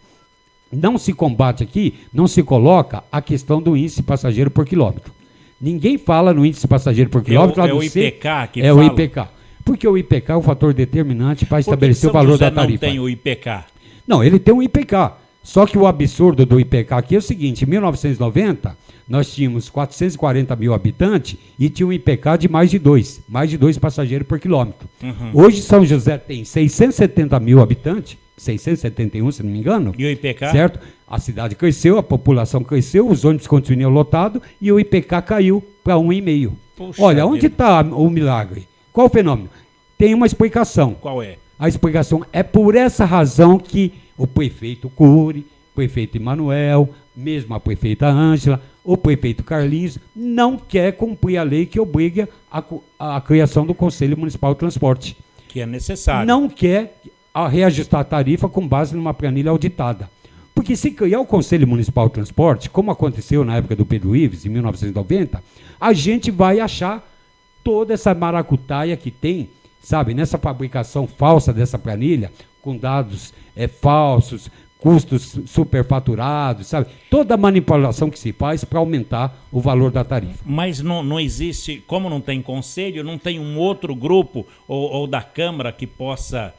Não se combate aqui, não se coloca a questão do índice passageiro por quilômetro. Ninguém fala no índice passageiro por quilômetro. É o IPK que fala? É o IPK. Porque o IPK é o fator determinante para estabelecer o valor da tarifa. Não tem o IPK? Não, ele tem um IPK. Só que o absurdo do IPK aqui é o seguinte, em 1990, nós tínhamos 440 mil habitantes e tinha um IPK de mais de 2 passageiros por quilômetro. Uhum. Hoje São José tem 670 mil habitantes, 671, se não me engano. E o IPK? Certo? A cidade cresceu, a população cresceu, os ônibus continuam lotados e o IPK caiu para 1,5. Olha, onde está o milagre? Qual o fenômeno? Tem uma explicação. Qual é? A explicação é por essa razão que o prefeito Cury, o prefeito Emanuel, mesmo a prefeita Ângela, o prefeito Carlinhos, não quer cumprir a lei que obriga a criação do Conselho Municipal de Transporte. Que é necessário. Não quer reajustar a tarifa com base numa planilha auditada. Porque se criar o Conselho Municipal de Transporte, como aconteceu na época do Pedro Ives, em 1990, a gente vai achar toda essa maracutaia que tem, sabe, nessa fabricação falsa dessa planilha, com dados falsos, custos superfaturados, sabe? Toda a manipulação que se faz para aumentar o valor da tarifa. Mas não existe, como não tem conselho, não tem um outro grupo ou da Câmara que possa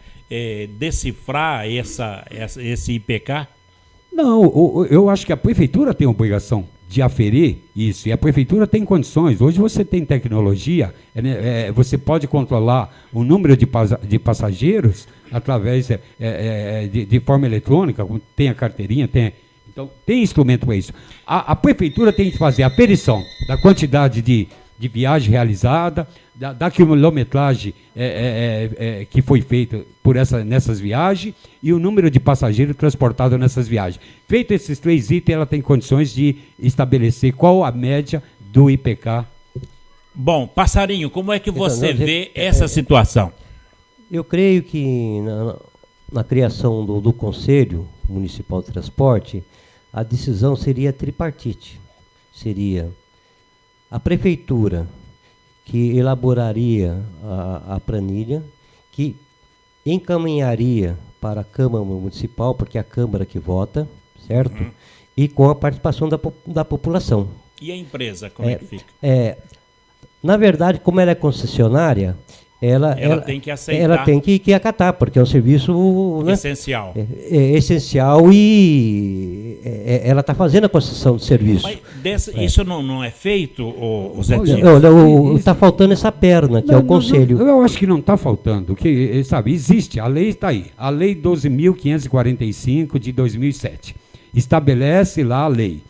decifrar esse IPK? Não, eu acho que a prefeitura tem a obrigação de aferir isso, e a prefeitura tem condições. Hoje você tem tecnologia, você pode controlar o número de passageiros através de forma eletrônica, tem a carteirinha, então tem instrumento para isso. A prefeitura tem que fazer a aferição da quantidade de viagem realizada, da quilometragem que foi feita nessas viagens e o número de passageiros transportados nessas viagens. Feito esses 3 itens, ela tem condições de estabelecer qual a média do IPK. Bom, Passarinho, como é que você vê essa situação? Eu creio que na criação do Conselho Municipal de Transporte, a decisão seria tripartite. Seria a prefeitura que elaboraria a planilha, que encaminharia para a Câmara Municipal, porque é a Câmara que vota, certo? E com a participação da população. E a empresa, como é que fica? Na verdade, como ela é concessionária, ela tem que aceitar. Ela tem que acatar, porque é um serviço, né, essencial. Essencial, e ela está fazendo a concessão de serviço. Mas isso não é feito, o Zetinho? Está faltando essa perna, que é o Conselho. Eu acho que não está faltando. Sabe, existe, a lei está aí. A Lei 12.545 de 2007. Estabelece lá a lei.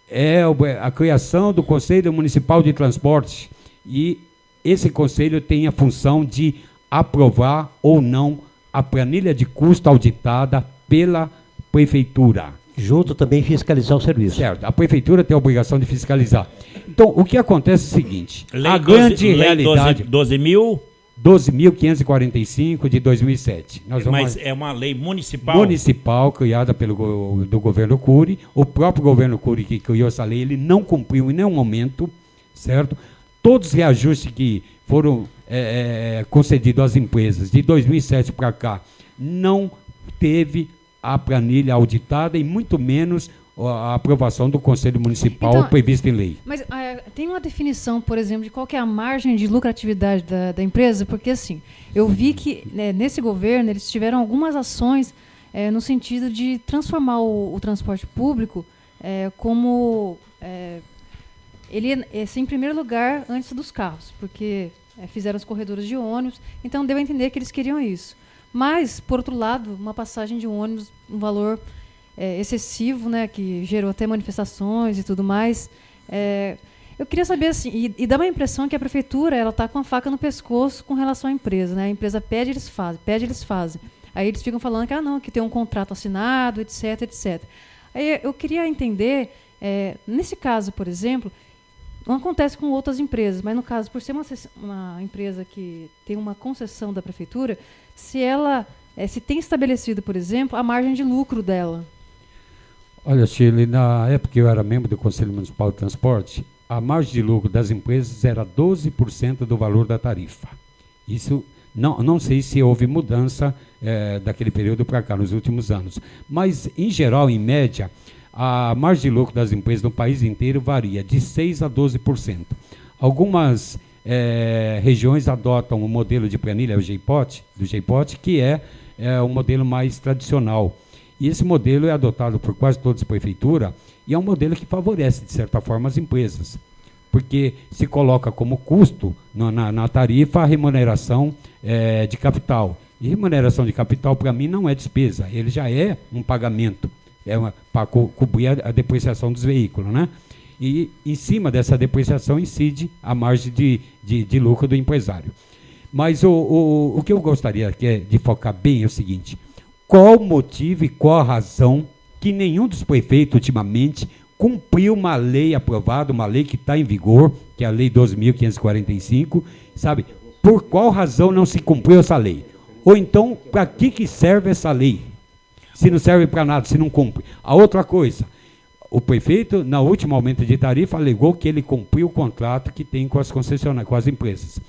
É a criação do Conselho Municipal de Transporte, e esse conselho tem a função de aprovar ou não a planilha de custo auditada pela prefeitura. Junto também fiscalizar o serviço. Certo, a prefeitura tem a obrigação de fiscalizar. Então, o que acontece é o seguinte, a grande realidade... 12.545 de 2007. Mas é uma lei municipal? Municipal, criada do governo Cury. O próprio governo Cury que criou essa lei, ele não cumpriu em nenhum momento, certo? Todos os reajustes que foram concedidos às empresas de 2007 para cá, não teve a planilha auditada e muito menos a aprovação do Conselho Municipal prevista em lei. Mas tem uma definição, por exemplo, de qual que é a margem de lucratividade da empresa? Porque, assim, eu vi que nesse governo eles tiveram algumas ações no sentido de transformar o transporte público como... ele é em primeiro lugar antes dos carros, porque fizeram os corredores de ônibus, então deu a entender que eles queriam isso. Mas, por outro lado, uma passagem de ônibus, um valor excessivo, né, que gerou até manifestações e tudo mais. Eu queria saber, assim, e dá uma impressão que a prefeitura está com a faca no pescoço com relação à empresa, né? A empresa pede, eles fazem. Aí eles ficam falando que tem um contrato assinado, etc, etc. Aí eu queria entender, nesse caso, por exemplo, não acontece com outras empresas, mas no caso, por ser uma empresa que tem uma concessão da prefeitura, se tem estabelecido, por exemplo, a margem de lucro dela. Olha, Shirley, na época que eu era membro do Conselho Municipal de Transporte, a margem de lucro das empresas era 12% do valor da tarifa. Isso, não sei se houve mudança daquele período para cá, nos últimos anos. Mas, em geral, em média, a margem de lucro das empresas no país inteiro varia de 6% a 12%. Algumas regiões adotam o modelo de planilha, do JPOT, que é o modelo mais tradicional. E esse modelo é adotado por quase todas as prefeituras e é um modelo que favorece, de certa forma, as empresas. Porque se coloca como custo na tarifa a remuneração de capital. E remuneração de capital, para mim, não é despesa, ele já é um pagamento. Para cobrir a depreciação dos veículos, né? E em cima dessa depreciação incide a margem de lucro do empresário. Mas o que eu gostaria de focar bem é o seguinte: qual o motivo e qual a razão que nenhum dos prefeitos ultimamente cumpriu uma lei aprovada, uma lei que está em vigor, que é a Lei 12.545, sabe? Por qual razão não se cumpriu essa lei? Ou então, para que serve essa lei? Se não serve para nada, se não cumpre. A outra coisa, o prefeito, na última aumento de tarifa, alegou que ele cumpriu o contrato que tem com as concessionárias, com as empresas.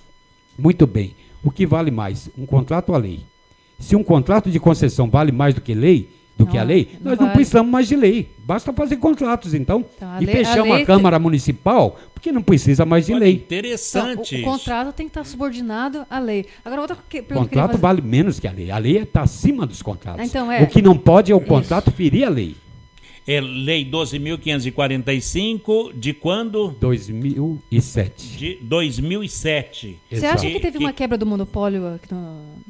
Muito bem. O que vale mais, um contrato ou a lei? Se um contrato de concessão vale mais do que lei, do que a lei, nós não precisamos mais de lei. Basta fazer contratos, então e fechar uma Câmara Municipal, porque não precisa mais de lei. Interessante. Então, o contrato tem que estar subordinado à lei. Agora, outra pergunta. O contrato vale menos que a lei. A lei está acima dos contratos. Então, o que não pode é o contrato ferir a lei. É Lei 12.545, de quando? 2007. De 2007. Você acha que teve uma quebra do monopólio aqui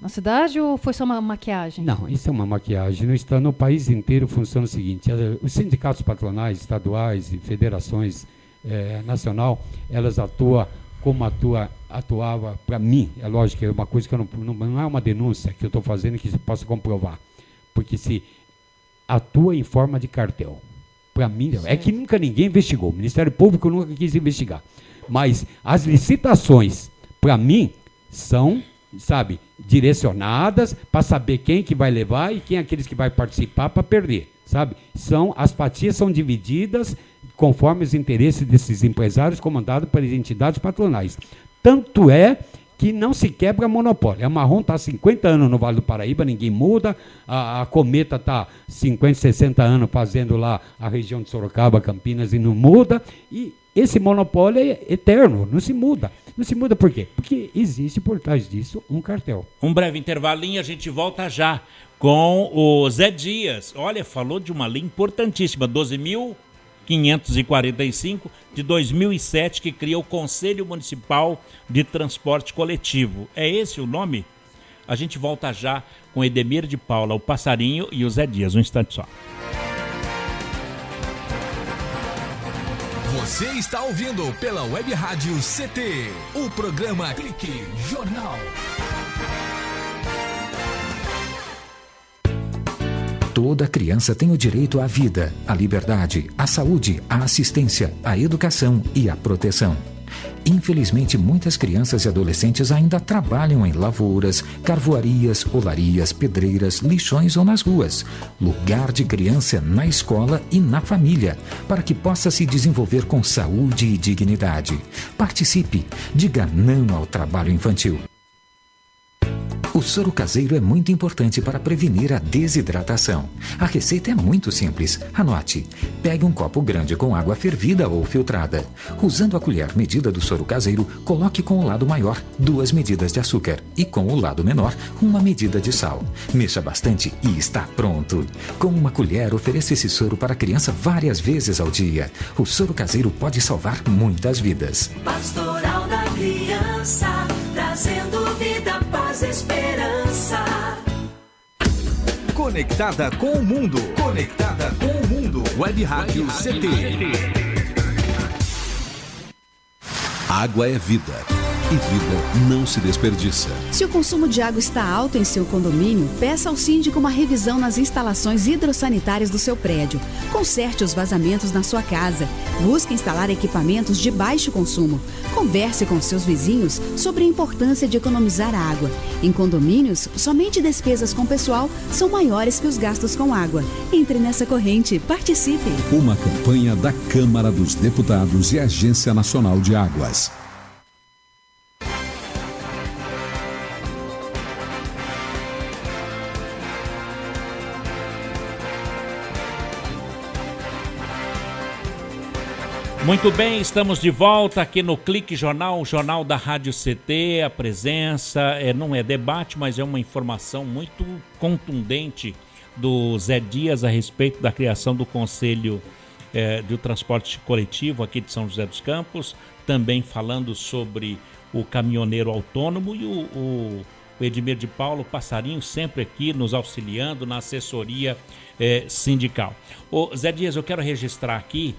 na cidade ou foi só uma maquiagem? Não, isso é uma maquiagem. Não está no país inteiro, funciona o seguinte: os sindicatos patronais, estaduais e federações nacional, elas atuam como atuava para mim. É lógico que é uma coisa que não é uma denúncia que eu estou fazendo que se possa comprovar. Porque se atua em forma de cartel. Para mim, é que nunca ninguém investigou. O Ministério Público nunca quis investigar. Mas as licitações, para mim, são, direcionadas para saber quem que vai levar e quem é aqueles que vai participar para perder, as fatias são divididas conforme os interesses desses empresários comandados pelas entidades patronais. Tanto é que não se quebra monopólio. A Marrom está há 50 anos no Vale do Paraíba, ninguém muda. A Cometa está 50, 60 anos fazendo lá a região de Sorocaba, Campinas, e não muda. E esse monopólio é eterno, não se muda. Não se muda por quê? Porque existe por trás disso um cartel. Um breve intervalinho, a gente volta já com o Zé Dias. Olha, falou de uma lei importantíssima, 12.545 de 2007, que cria o Conselho Municipal de Transporte Coletivo. É esse o nome? A gente volta já com Edemir de Paula, o Passarinho e o Zé Dias. Um instante só. Você está ouvindo pela Web Rádio CT, o programa Clique Jornal. Toda criança tem o direito à vida, à liberdade, à saúde, à assistência, à educação e à proteção. Infelizmente, muitas crianças e adolescentes ainda trabalham em lavouras, carvoarias, olarias, pedreiras, lixões ou nas ruas. Lugar de criança é na escola e na família, para que possa se desenvolver com saúde e dignidade. Participe, diga não ao trabalho infantil. O soro caseiro é muito importante para prevenir a desidratação. A receita é muito simples. Anote. Pegue um copo grande com água fervida ou filtrada. Usando a colher medida do soro caseiro, coloque com o lado maior 2 medidas de açúcar e com o lado menor 1 medida de sal. Mexa bastante e está pronto. Com uma colher, ofereça esse soro para a criança várias vezes ao dia. O soro caseiro pode salvar muitas vidas. Pastoral da Criança, trazendo vida, paz, esperança. Conectada com o mundo. Conectada com o mundo. Web Rádio CT. Água é vida. E vida não se desperdiça. Se o consumo de água está alto em seu condomínio, peça ao síndico uma revisão nas instalações hidrossanitárias do seu prédio. Conserte os vazamentos na sua casa. Busque instalar equipamentos de baixo consumo. Converse com seus vizinhos sobre a importância de economizar água. Em condomínios, somente despesas com pessoal são maiores que os gastos com água. Entre nessa corrente, participe. Uma campanha da Câmara dos Deputados e Agência Nacional de Águas. Muito bem, estamos de volta aqui no Clique Jornal, o jornal da Rádio CT. A presença não é debate, mas é uma informação muito contundente do Zé Dias a respeito da criação do Conselho do Transporte Coletivo aqui de São José dos Campos, também falando sobre o caminhoneiro autônomo e o Edemir de Paula, o Passarinho, sempre aqui nos auxiliando na assessoria sindical. Ô, Zé Dias, eu quero registrar aqui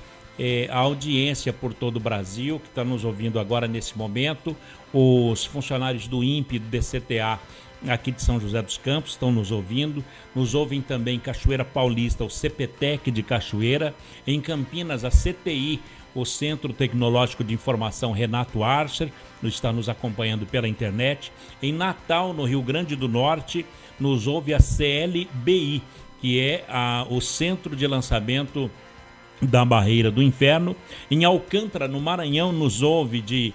a audiência por todo o Brasil, que está nos ouvindo agora nesse momento. Os funcionários do INPE e do DCTA aqui de São José dos Campos estão nos ouvindo. Nos ouvem também em Cachoeira Paulista, o CPTEC de Cachoeira. Em Campinas, a CTI, o Centro Tecnológico de Informação Renato Archer, está nos acompanhando pela internet. Em Natal, no Rio Grande do Norte, nos ouve a CLBI, que é o Centro de Lançamento da Barreira do Inferno. Em Alcântara, no Maranhão, nos ouve de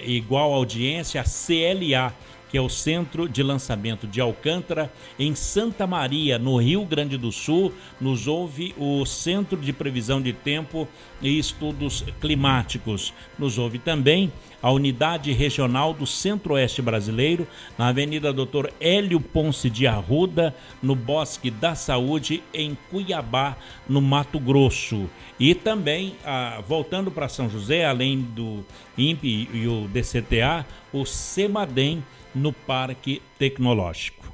igual audiência a CLA, que é o Centro de Lançamento de Alcântara, em Santa Maria, no Rio Grande do Sul. Nos ouve o Centro de Previsão de Tempo e Estudos Climáticos. Nos ouve também a Unidade Regional do Centro-Oeste Brasileiro, na Avenida Dr. Hélio Ponce de Arruda, no Bosque da Saúde, em Cuiabá, no Mato Grosso. E também, voltando para São José, além do INPE e o DCTA, o CEMADEM, no Parque Tecnológico.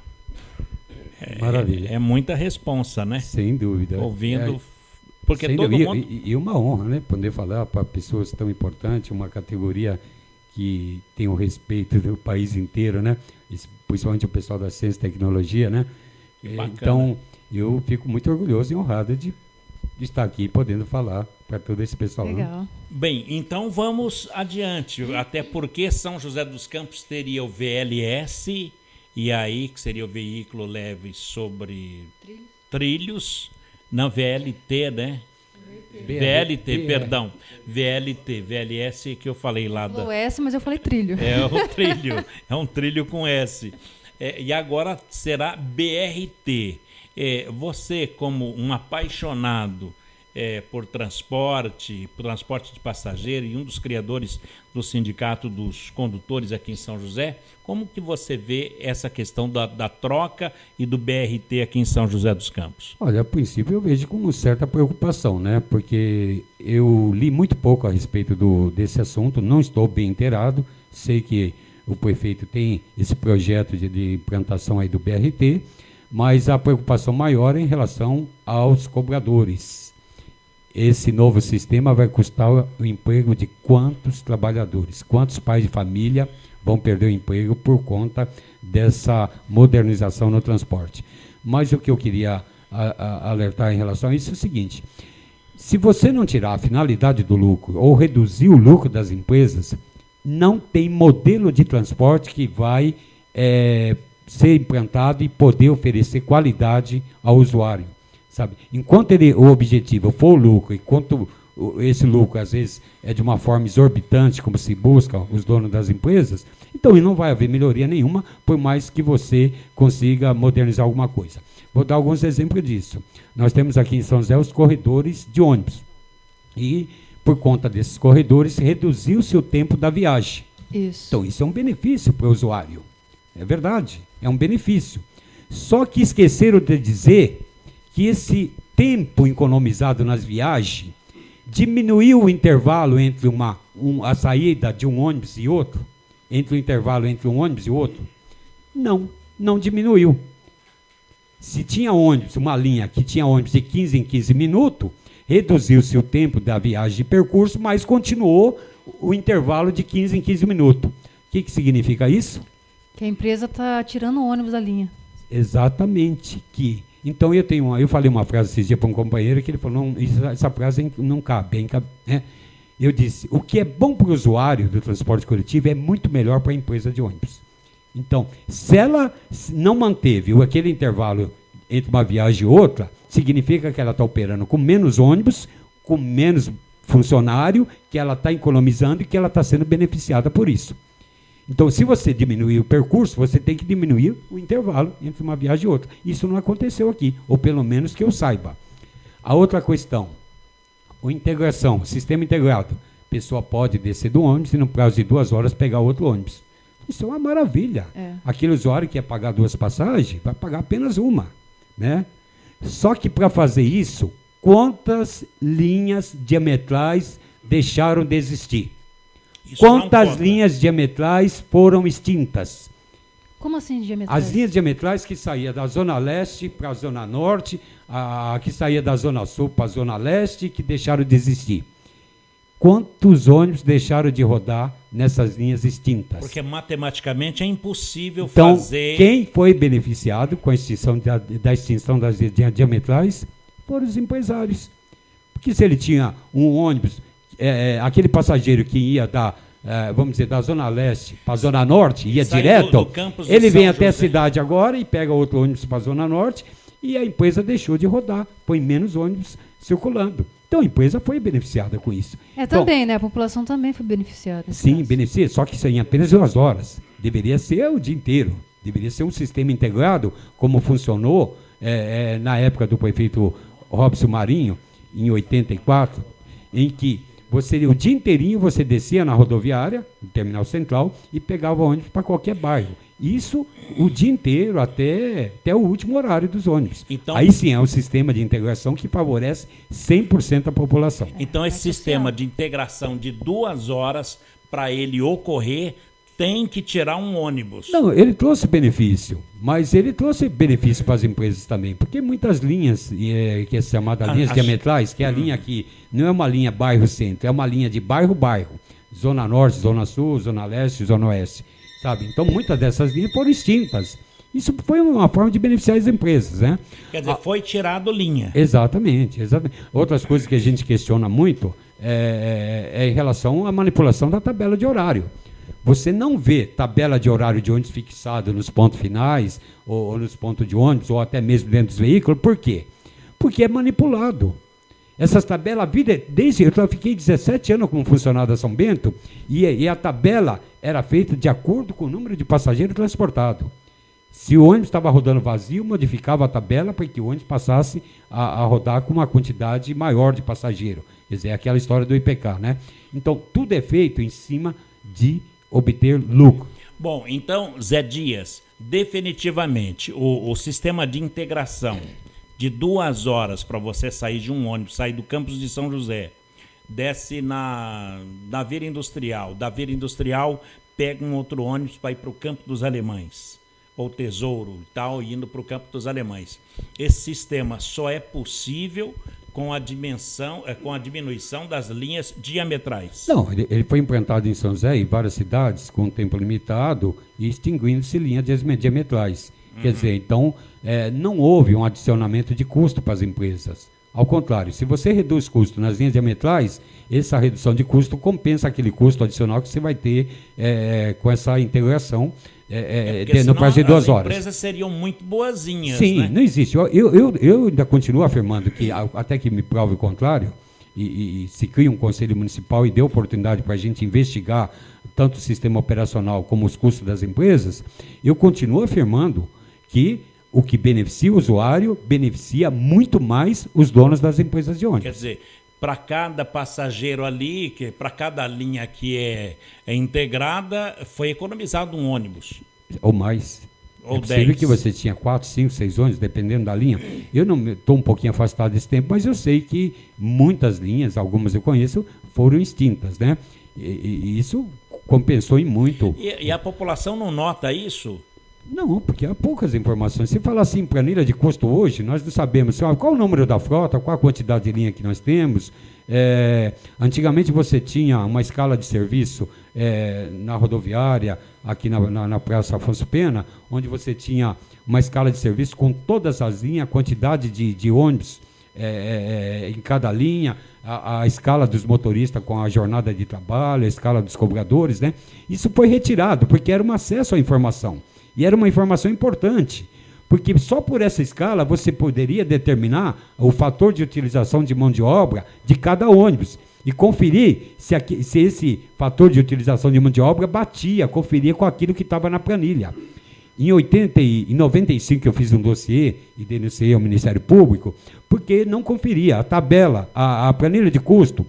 Maravilha. É muita responsa, né? Sem dúvida. Ouvindo... Porque sem todo dúvida. mundo... E uma honra, né? Poder falar para pessoas tão importantes, uma categoria que tem o respeito do país inteiro, né? Principalmente o pessoal da ciência e tecnologia, né? Então, eu fico muito orgulhoso e honrado de estar aqui podendo falar para todo esse pessoal. Legal. Né? Bem, então vamos adiante, até porque São José dos Campos teria o VLS, e aí que seria o veículo leve sobre trilhos, na VLT, né? VLT, perdão. VLT, VLS que eu falei lá. O S, mas eu falei trilho. É o trilho, é um trilho com S. E agora será BRT. Você, como um apaixonado por transporte de passageiro e um dos criadores do Sindicato dos Condutores aqui em São José, como que você vê essa questão da troca e do BRT aqui em São José dos Campos? Olha, a princípio eu vejo com certa preocupação, né? Porque eu li muito pouco a respeito desse assunto, não estou bem inteirado, sei que o prefeito tem esse projeto de implantação aí do BRT, mas a preocupação maior é em relação aos cobradores. Esse novo sistema vai custar o emprego de quantos trabalhadores, quantos pais de família vão perder o emprego por conta dessa modernização no transporte. Mas o que eu queria alertar em relação a isso é o seguinte: se você não tirar a finalidade do lucro ou reduzir o lucro das empresas, não tem modelo de transporte que vai ser implantado e poder oferecer qualidade ao usuário. Sabe? Enquanto o objetivo for o lucro, enquanto esse lucro às vezes é de uma forma exorbitante, como se busca os donos das empresas, então não vai haver melhoria nenhuma, por mais que você consiga modernizar alguma coisa. Vou dar alguns exemplos disso. Nós temos aqui em São José os corredores de ônibus. E, por conta desses corredores, reduziu-se o tempo da viagem. Isso. Então, isso é um benefício para o usuário. É verdade, é um benefício. Só que esqueceram de dizer que esse tempo economizado nas viagens diminuiu o intervalo entre a saída de um ônibus e outro, entre o intervalo entre um ônibus e outro. Não diminuiu. Se tinha ônibus, uma linha que tinha ônibus de 15 em 15 minutos, reduziu-se o tempo da viagem de percurso, mas continuou o intervalo de 15 em 15 minutos. O que significa isso? Que a empresa está tirando o ônibus da linha. Exatamente. Então eu falei uma frase esses dias para um companheiro que ele falou, essa frase não cabe. Né? Eu disse, o que é bom para o usuário do transporte coletivo é muito melhor para a empresa de ônibus. Então, se ela não manteve aquele intervalo entre uma viagem e outra, significa que ela está operando com menos ônibus, com menos funcionário, que ela está economizando e que ela está sendo beneficiada por isso. Então, se você diminuir o percurso, você tem que diminuir o intervalo entre uma viagem e outra. Isso não aconteceu aqui, ou pelo menos que eu saiba. A outra questão, o sistema integrado. A pessoa pode descer do ônibus e no prazo de 2 horas pegar outro ônibus. Isso é uma maravilha. Aquele usuário que quer pagar 2 passagens, vai pagar apenas uma. Né? Só que para fazer isso, quantas linhas diametrais deixaram de existir? Quantas linhas diametrais foram extintas? Como assim diametrais? As linhas diametrais que saíam da Zona Leste para a Zona Norte, que saía da Zona Sul para a Zona Leste, que deixaram de existir. Quantos ônibus deixaram de rodar nessas linhas extintas? Porque matematicamente é impossível Então, fazer... quem foi beneficiado com a extinção da extinção das linhas diametrais foram os empresários. Porque se ele tinha um ônibus... aquele passageiro que ia vamos dizer, da Zona Leste para a Zona Norte, ia direto, ele vem até a cidade agora e pega outro ônibus para a Zona Norte e a empresa deixou de rodar, põe menos ônibus circulando. Então a empresa foi beneficiada com isso. Também, né? A população também foi beneficiada. Sim, beneficia, só que isso em apenas 2 horas. deveria ser o dia inteiro. Deveria ser um sistema integrado, como funcionou na época do prefeito Robson Marinho, em 84, em que o dia inteirinho você descia na rodoviária, no terminal central, e pegava ônibus para qualquer bairro. Isso o dia inteiro, até o último horário dos ônibus. Então, aí sim é um sistema de integração que favorece 100% a população. Então esse sistema de integração de 2 horas, para ele ocorrer, tem que tirar um ônibus. Não, ele trouxe benefício, mas ele trouxe benefício para as empresas também, porque muitas linhas, que é chamada linhas diametrais, que é a linha que não é uma linha bairro-centro, é uma linha de bairro-bairro, Zona Norte, Zona Sul, Zona Leste, Zona Oeste, sabe? Então muitas dessas linhas foram extintas. Isso foi uma forma de beneficiar as empresas, né? Quer dizer, foi tirado linha. Exatamente. Outras coisas que a gente questiona muito é em relação à manipulação da tabela de horário. Você não vê tabela de horário de ônibus fixado nos pontos finais, ou nos pontos de ônibus, ou até mesmo dentro dos veículos. Por quê? Porque é manipulado. Essas tabelas, a vida, eu fiquei 17 anos como funcionário da São Bento, e a tabela era feita de acordo com o número de passageiros transportados. Se o ônibus estava rodando vazio, modificava a tabela para que o ônibus passasse a rodar com uma quantidade maior de passageiros. Quer dizer, é aquela história do IPK, né? Então, tudo é feito em cima de obter lucro. Bom, então, Zé Dias, definitivamente, o sistema de integração de 2 horas para você sair de um ônibus, sair do campus de São José, desce na Vila Industrial, da Vila Industrial pega um outro ônibus para ir para o Campo dos Alemães, ou Tesouro e tal, indo para o Campo dos Alemães. Esse sistema só é possível com a diminuição das linhas diametrais. Não, ele foi implantado em São José e várias cidades com tempo limitado e extinguindo-se linhas diametrais. Quer dizer, então, não houve um adicionamento de custo para as empresas. Ao contrário, se você reduz custo nas linhas diametrais, essa redução de custo compensa aquele custo adicional que você vai ter com essa integração no prazo de 2 horas. As empresas seriam muito boazinhas. Sim, né? Não existe. Eu ainda continuo afirmando que, até que me prove o contrário, e se cria um conselho municipal e dê oportunidade para a gente investigar tanto o sistema operacional como os custos das empresas, eu continuo afirmando que o que beneficia o usuário beneficia muito mais os donos das empresas de ônibus. Quer dizer, para cada passageiro ali, para cada linha que é integrada, foi economizado um ônibus. Ou mais. Ou é possível 10. que você tinha 4, 5, 6 ônibus, dependendo da linha. Eu não estou um pouquinho afastado desse tempo, mas eu sei que muitas linhas, algumas eu conheço, foram extintas, né? E isso compensou em muito. E a população não nota isso? Não, porque há poucas informações. Se falar assim, planilha de custo hoje, nós não sabemos qual o número da frota, qual a quantidade de linha que nós temos. Antigamente você tinha uma escala de serviço na rodoviária, aqui na Praça Afonso Pena, onde você tinha uma escala de serviço com todas as linhas, a quantidade de ônibus em cada linha, a escala dos motoristas com a jornada de trabalho, a escala dos cobradores, né? Isso foi retirado, porque era um acesso à informação. E era uma informação importante, porque só por essa escala você poderia determinar o fator de utilização de mão de obra de cada ônibus e conferir se esse fator de utilização de mão de obra conferia com aquilo que estava na planilha. Em 95 eu fiz um dossiê e denunciei ao Ministério Público, porque não conferia. A tabela, a planilha de custo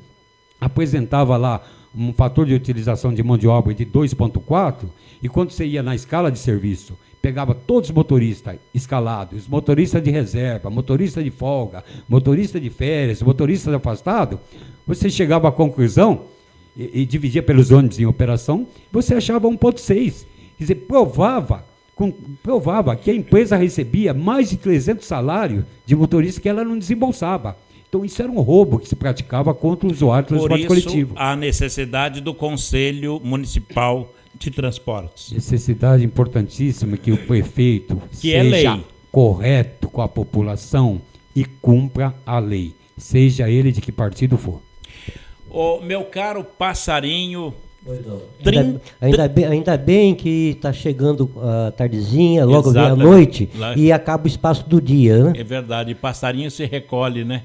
apresentava lá um fator de utilização de mão de obra de 2,4, e quando você ia na escala de serviço, pegava todos os motoristas escalados, motorista de reserva, motorista de folga, motorista de férias, motorista afastado, você chegava à conclusão, e dividia pelos ônibus em operação, você achava 1,6. Quer dizer, provava que a empresa recebia mais de 300 salários de motoristas que ela não desembolsava. Então, isso era um roubo que se praticava contra o usuário do transporte coletivo. Por isso, a necessidade do Conselho Municipal de Transportes. Necessidade importantíssima que o prefeito seja correto com a população e cumpra a lei, seja ele de que partido for. Ô, meu caro passarinho... Ainda bem que está chegando a tardezinha, logo vem a noite e acaba o espaço do dia, né? É verdade, passarinho se recolhe, né?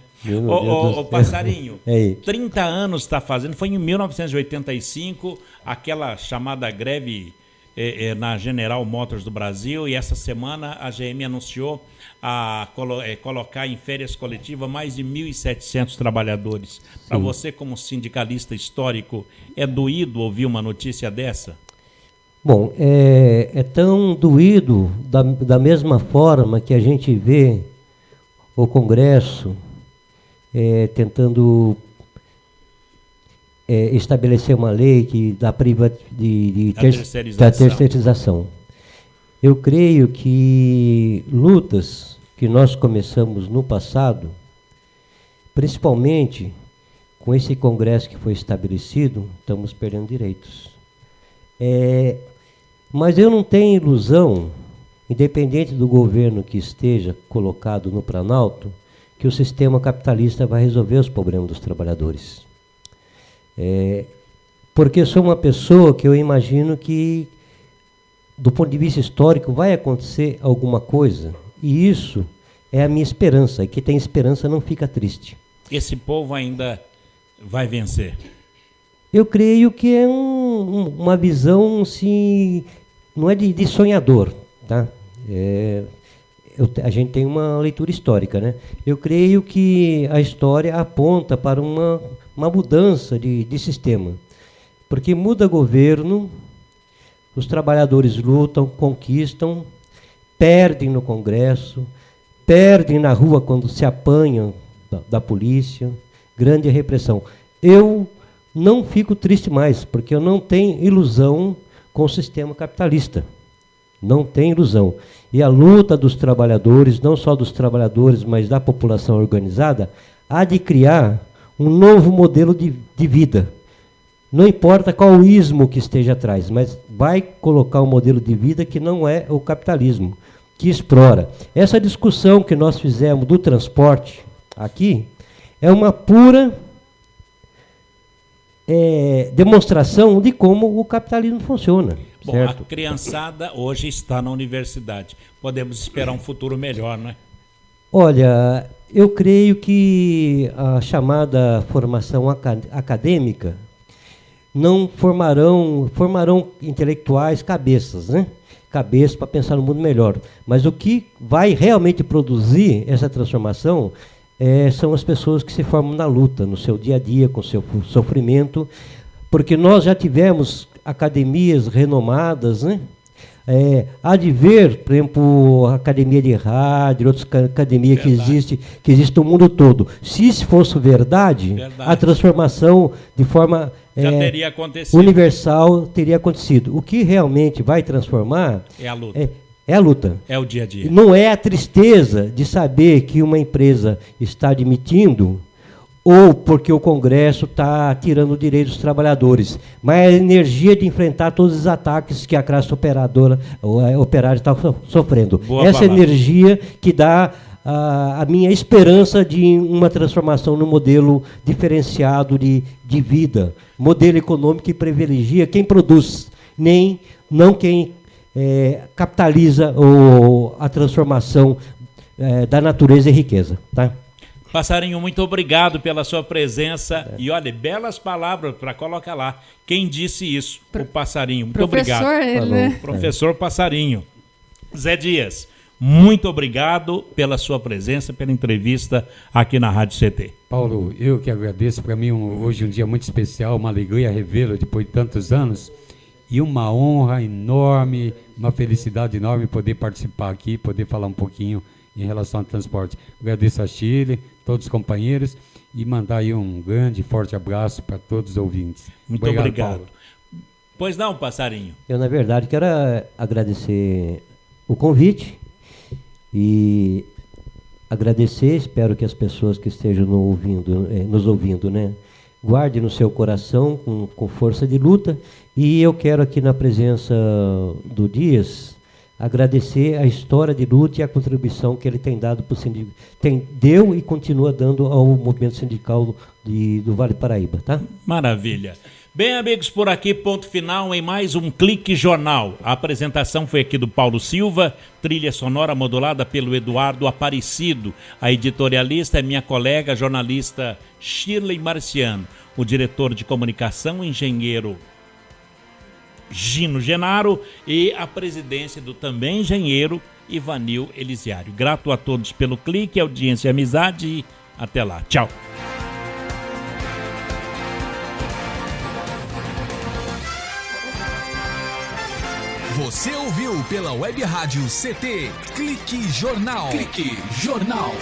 Ô, passarinho, 30 anos está fazendo, foi em 1985, aquela chamada greve na General Motors do Brasil, e essa semana a GM anunciou colocar em férias coletivas mais de 1.700 trabalhadores. Para você, como sindicalista histórico, é doído ouvir uma notícia dessa? Bom, é tão doído da mesma forma que a gente vê o Congresso tentando estabelecer uma lei que dá da terceirização. Eu creio que lutas que nós começamos no passado, principalmente com esse Congresso que foi estabelecido, estamos perdendo direitos. Mas eu não tenho ilusão, independente do governo que esteja colocado no Planalto, que o sistema capitalista vai resolver os problemas dos trabalhadores. Porque eu sou uma pessoa que eu imagino que, do ponto de vista histórico, vai acontecer alguma coisa, e isso é a minha esperança, e quem tem esperança não fica triste. Esse povo ainda vai vencer? Eu creio que é uma visão, assim, não é de sonhador, tá? A gente tem uma leitura histórica, né? Eu creio que a história aponta para uma mudança de sistema. Porque muda governo, os trabalhadores lutam, conquistam, perdem no Congresso, perdem na rua quando se apanham da polícia, grande repressão. Eu não fico triste mais, porque eu não tenho ilusão com o sistema capitalista. Não tem ilusão. E a luta dos trabalhadores, não só dos trabalhadores, mas da população organizada, há de criar um novo modelo de vida. Não importa qual ismo que esteja atrás, mas vai colocar um modelo de vida que não é o capitalismo, que explora. Essa discussão que nós fizemos do transporte aqui é uma pura demonstração de como o capitalismo funciona. Bom, certo? A criançada hoje está na universidade. Podemos esperar um futuro melhor, não é? Olha, eu creio que a chamada formação acadêmica não formarão intelectuais cabeças, né? Cabeças para pensar no mundo melhor. Mas o que vai realmente produzir essa transformação são as pessoas que se formam na luta, no seu dia a dia, com o seu sofrimento, porque nós já tivemos academias renomadas, né? Há de ver, por exemplo, a academia de rádio, outras academias que existe no mundo todo. Se isso fosse verdade, a transformação de forma já teria acontecido. Universal teria acontecido. O que realmente vai transformar é a luta. É a luta. É o dia a dia. Não é a tristeza de saber que uma empresa está admitindo ou porque o Congresso está tirando o direito dos trabalhadores, mas a energia de enfrentar todos os ataques que a classe operária está sofrendo. Boa Essa palavra. Energia que dá a minha esperança de uma transformação no modelo diferenciado de vida, modelo econômico que privilegia quem produz, não quem capitaliza a transformação da natureza e riqueza, tá? Passarinho, muito obrigado pela sua presença. E olha, belas palavras para colocar lá. Quem disse isso? O Passarinho. Muito obrigado. Ele, né? Professor Passarinho. Zé Dias, muito obrigado pela sua presença, pela entrevista aqui na Rádio CT. Paulo, eu que agradeço. Para mim, hoje um dia muito especial, uma alegria revê-lo depois de tantos anos. E uma honra enorme, uma felicidade enorme poder participar aqui, poder falar um pouquinho em relação ao transporte. Agradeço a Chile, todos os companheiros, e mandar aí um grande, forte abraço para todos os ouvintes. Muito obrigado. Paulo. Pois não, Passarinho? Eu, na verdade, quero agradecer o convite e agradecer, espero que as pessoas que estejam nos ouvindo, né, guardem no seu coração com força de luta. E eu quero aqui na presença do Dias agradecer a história de luta e a contribuição que ele tem dado para o sindicato, deu e continua dando ao movimento sindical do Vale Paraíba, tá? Maravilha. Bem, amigos, por aqui, ponto final em mais um Clique Jornal. A apresentação foi aqui do Paulo Silva, trilha sonora modulada pelo Eduardo Aparecido. A editorialista é minha colega jornalista Shirley Marciano. O diretor de comunicação, engenheiro Gino Genaro e a presidência do também engenheiro Ivanil Elisiário. Grato a todos pelo clique, audiência e amizade e até lá. Tchau. Você ouviu pela Web Rádio CT Clique Jornal. Clique Jornal.